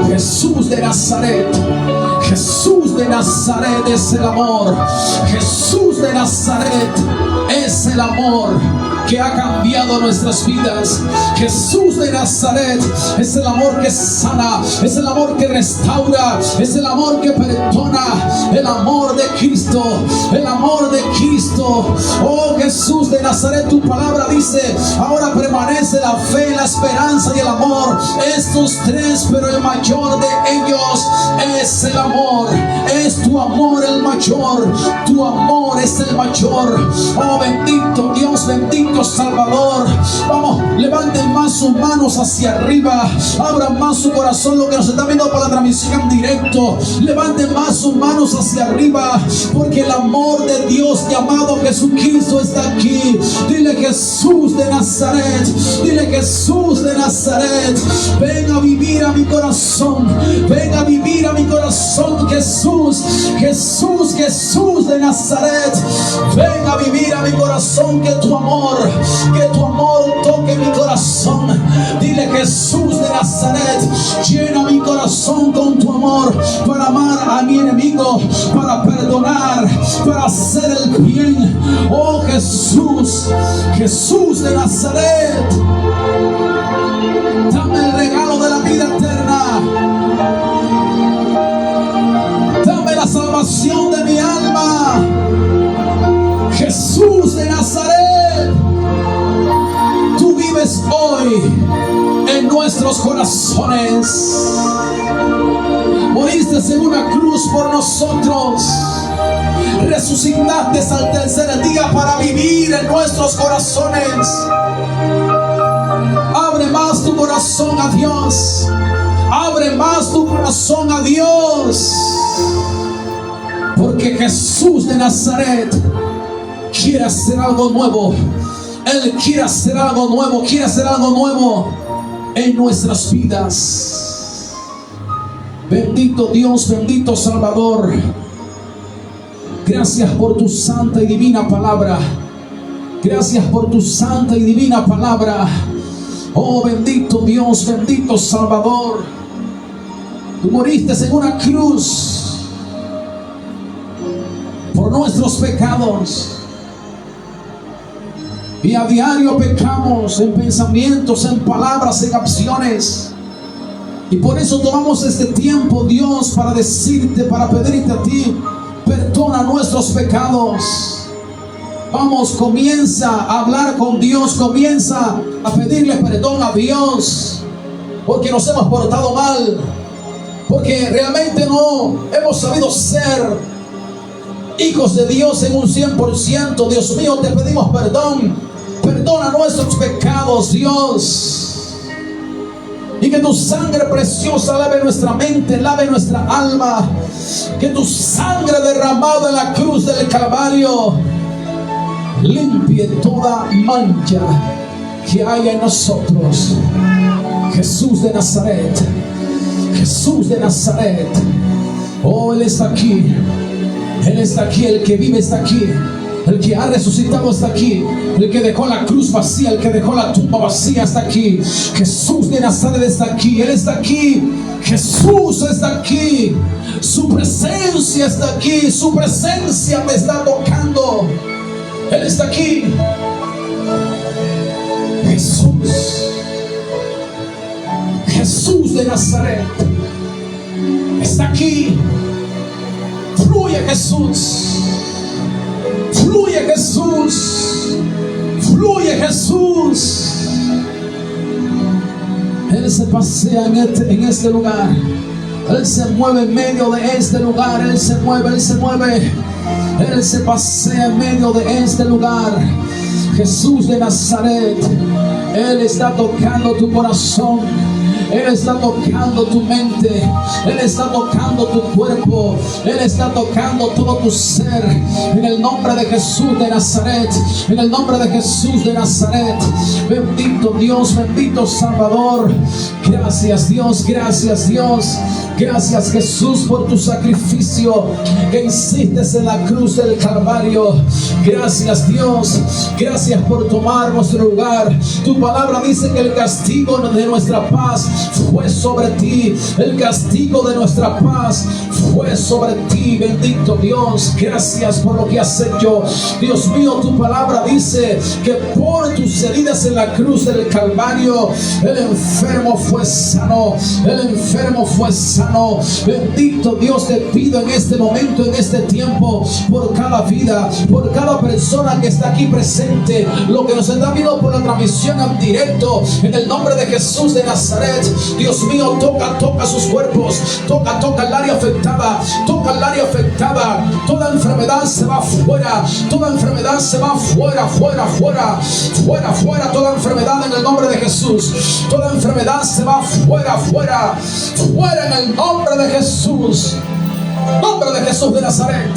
Jesús de Nazaret. Jesús de Nazaret es el amor. Jesús de Nazaret es el amor que ha cambiado nuestras vidas. Jesús de Nazaret es el amor que sana, es el amor que restaura, es el amor que perdona, el amor de Cristo, el amor de Cristo. Oh Jesús de Nazaret, tu palabra dice, ahora permanece la fe, la esperanza y el amor. Estos tres, pero el mayor de ellos es el amor. Es tu amor el mayor, tu amor es el mayor. Oh bendito Dios, bendito Salvador. Vamos, levanten más sus manos hacia arriba, abran más su corazón. Lo que nos está viendo por la transmisión en directo, levanten más sus manos hacia arriba, porque el amor de Dios llamado Jesucristo está aquí. Dile: Jesús de Nazaret, dile: Jesús de Nazaret, ven a vivir a mi corazón, ven a vivir a mi corazón. Jesús, Jesús, Jesús de Nazaret, ven a vivir a mi corazón. Que tu amor toque mi corazón. Dile: Jesús de Nazaret, llena mi corazón con tu amor, para amar a mi enemigo, para perdonar, para hacer el bien. Oh Jesús, Jesús de Nazaret, dame el regalo de la vida eterna, dame la salvación de mi alma. Jesús de Nazaret, tú vives hoy en nuestros corazones. Moriste en una cruz por nosotros, resucitaste al tercer día para vivir en nuestros corazones. Abre más tu corazón a Dios, abre más tu corazón a Dios, porque Jesús de Nazaret quiere hacer algo nuevo. Él quiere hacer algo nuevo, quiere hacer algo nuevo en nuestras vidas. Bendito Dios, bendito Salvador. Gracias por tu santa y divina palabra. Gracias por tu santa y divina palabra. Oh bendito Dios, bendito Salvador. Tú moriste en una cruz por nuestros pecados. Y a diario pecamos en pensamientos, en palabras, en acciones. Y por eso tomamos este tiempo, Dios, para decirte, para pedirte a ti, perdona nuestros pecados. Vamos, comienza a hablar con Dios, comienza a pedirle perdón a Dios, porque nos hemos portado mal, porque realmente no hemos sabido ser hijos de Dios en un 100%. Dios mío, te pedimos perdón. Perdona nuestros pecados, Dios. Y que tu sangre preciosa lave nuestra mente, lave nuestra alma. Que tu sangre derramada en la cruz del Calvario limpie toda mancha que haya en nosotros. Jesús de Nazaret, Jesús de Nazaret. Oh, Él está aquí. Él está aquí, el que vive está aquí, el que ha resucitado está aquí, el que dejó la cruz vacía, el que dejó la tumba vacía está aquí. Jesús de Nazaret está aquí, Él está aquí. Jesús está aquí, su presencia está aquí, su presencia me está tocando. Él está aquí. Jesús, Jesús de Nazaret está aquí. Fluye Jesús, fluye Jesús, fluye Jesús. Él se pasea en este lugar. Él se mueve en medio de este lugar. Él se mueve, Él se mueve. Él se pasea en medio de este lugar. Jesús de Nazaret, Él está tocando tu corazón. Él está tocando tu mente. Él está tocando tu cuerpo. Él está tocando todo tu ser. En el nombre de Jesús de Nazaret. En el nombre de Jesús de Nazaret. Bendito Dios, bendito Salvador. Gracias Dios, gracias Dios. Gracias, Jesús, por tu sacrificio que hiciste en la cruz del Calvario. Gracias, Dios. Gracias por tomar nuestro lugar. Tu palabra dice que el castigo de nuestra paz fue sobre ti. El castigo de nuestra paz fue sobre ti. Bendito Dios. Gracias por lo que has hecho. Dios mío, tu palabra dice que por tus heridas en la cruz del Calvario el enfermo fue sano. El enfermo fue sano. Bendito Dios, te pido en este momento, en este tiempo, por cada vida, por cada persona que está aquí presente, lo que nos está viendo por la transmisión en directo, en el nombre de Jesús de Nazaret. Dios mío, toca sus cuerpos, toca el área afectada, toca el área afectada. Toda enfermedad se va fuera, toda enfermedad se va fuera, fuera, toda enfermedad en el nombre de Jesús. Toda enfermedad se va fuera en el nombre de Jesús. Nombre de Jesús de Nazaret.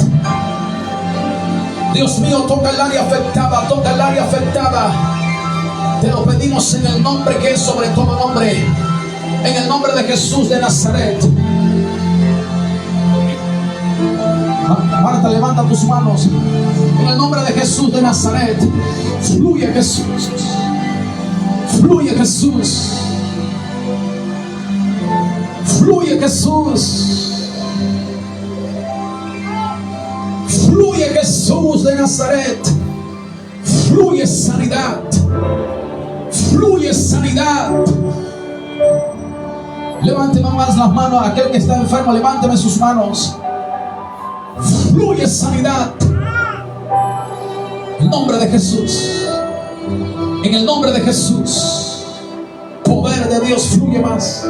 Dios mío, toca el área afectada, toca el área afectada. Te lo pedimos en el nombre que es sobre todo nombre, en el nombre de Jesús de Nazaret. Marta, levanta tus manos. En el nombre de Jesús de Nazaret. Fluye Jesús. Fluye Jesús. Fluye Jesús. Fluye Jesús de Nazaret. Fluye sanidad. Fluye sanidad. Levánteme más las manos. Aquel que está enfermo, levánteme sus manos. Fluye sanidad. En el nombre de Jesús. En el nombre de Jesús. Poder de Dios fluye más.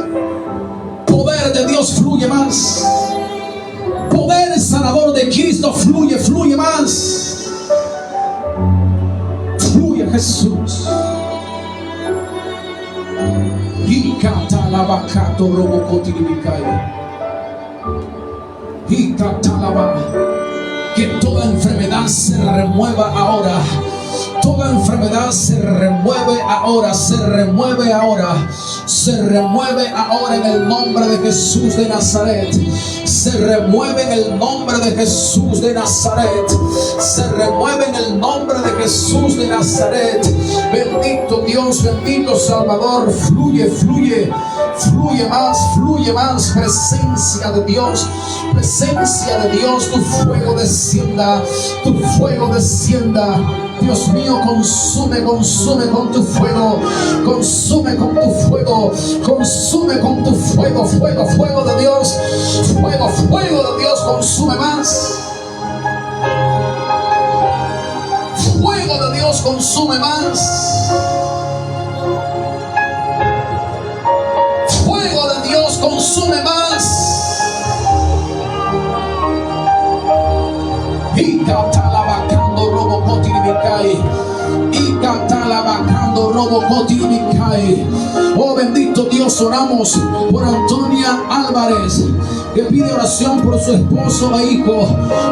Poder de Dios fluye más. Poder sanador de Cristo fluye más. Fluye Jesús. Y catalabacato robocotiribicaya. Y catalaba. Que toda enfermedad se remueva ahora. Toda enfermedad se remueve ahora, se remueve ahora, se remueve ahora en el nombre de Jesús de Nazaret. Se remueve en el nombre de Jesús de Nazaret. Se remueve en el nombre de Jesús de Nazaret. Bendito Dios, bendito Salvador. Fluye más. Presencia de Dios, presencia de Dios. Tu fuego descienda, tu fuego descienda. Dios mío, consume con tu fuego, consume con tu fuego, consume con tu fuego, fuego de Dios, fuego de Dios, consume más. Fuego de Dios, consume más. Fuego de Dios, consume más. Y catalabacando robo cotiribicai. Y catalabacando robo cotiribicai. Oh bendito Dios, oramos por Antonia Álvarez, que pide oración por su esposo e hijo.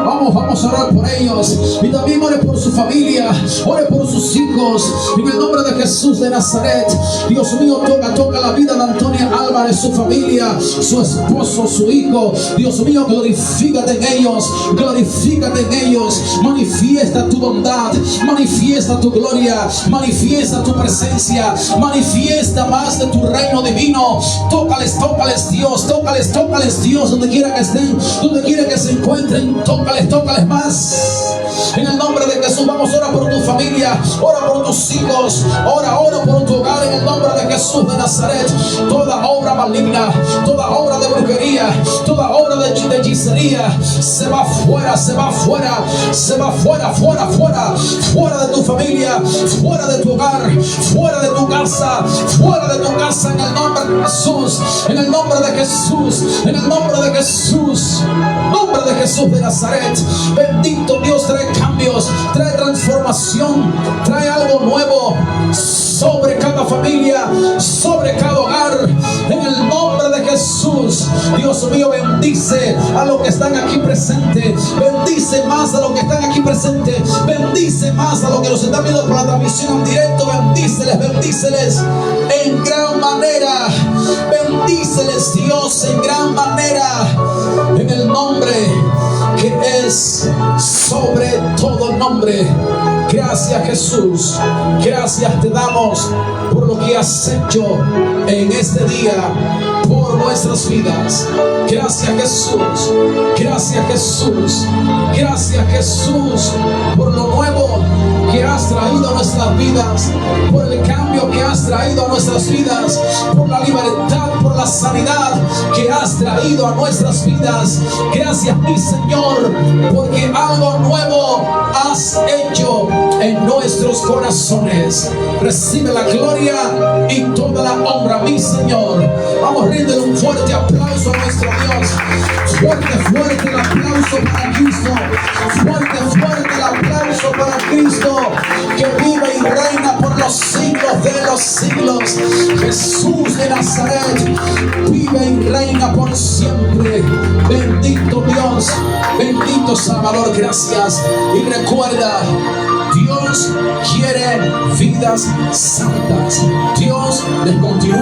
Vamos a orar por ellos. Y también ore por su familia, ore por sus hijos. En el nombre de Jesús de Nazaret. Dios mío, toca la vida de Antonia Álvarez, su familia, su esposo, su hijo. Dios mío, glorifícate en ellos, glorifícate en ellos. Manifiesta tu bondad, manifiesta tu gloria, manifiesta tu presencia, manifiesta más de tu reino divino. Tócales Dios, tócales Dios, donde quiera que estén, donde quiera que se encuentren. Tócales más. En el nombre de Jesús, vamos a orar por tu familia, ora por tus hijos, ora por tu hogar, en el nombre de Jesús de Nazaret. Toda obra maligna, toda obra de brujería, toda obra de hechicería, se va fuera, fuera de tu familia, fuera de tu hogar, fuera de tu casa, en el nombre de Jesús, en el nombre de Jesús, en el nombre de Jesús, nombre de Jesús de Nazaret. Bendito Dios, trae cambios, trae transformación, trae algo nuevo sobre cada familia, sobre cada hogar, en el nombre de Jesús. Dios mío, bendice a los que están aquí presentes, bendice más a los que están aquí presentes, bendice bendice más a los que nos están viendo por la transmisión en directo. Bendíceles, bendíceles en gran manera. Bendíceles, Dios, en gran manera, en el nombre que es sobre todo nombre. Gracias, Jesús. Gracias te damos por lo que has hecho en este día por nuestras vidas. Gracias, Jesús. Gracias, Jesús. Gracias, Jesús, por lo nuevo que has traído a nuestras vidas, por el cambio que has traído a nuestras vidas, por la libertad, por la sanidad que has traído a nuestras vidas. Gracias, mi Señor, porque algo nuevo has hecho en nuestros corazones. Recibe la gloria y toda la honra, mi Señor. Vamos a rendirle un fuerte aplauso a nuestro Dios. Fuerte, fuerte el aplauso para Cristo. Fuerte, fuerte el aplauso para Cristo, que vive y reina por los siglos de los siglos. Jesús de Nazaret vive y reina por siempre. Bendito Dios, bendito Salvador, gracias. Y recuerda, Dios quiere vidas santas. Dios les continúa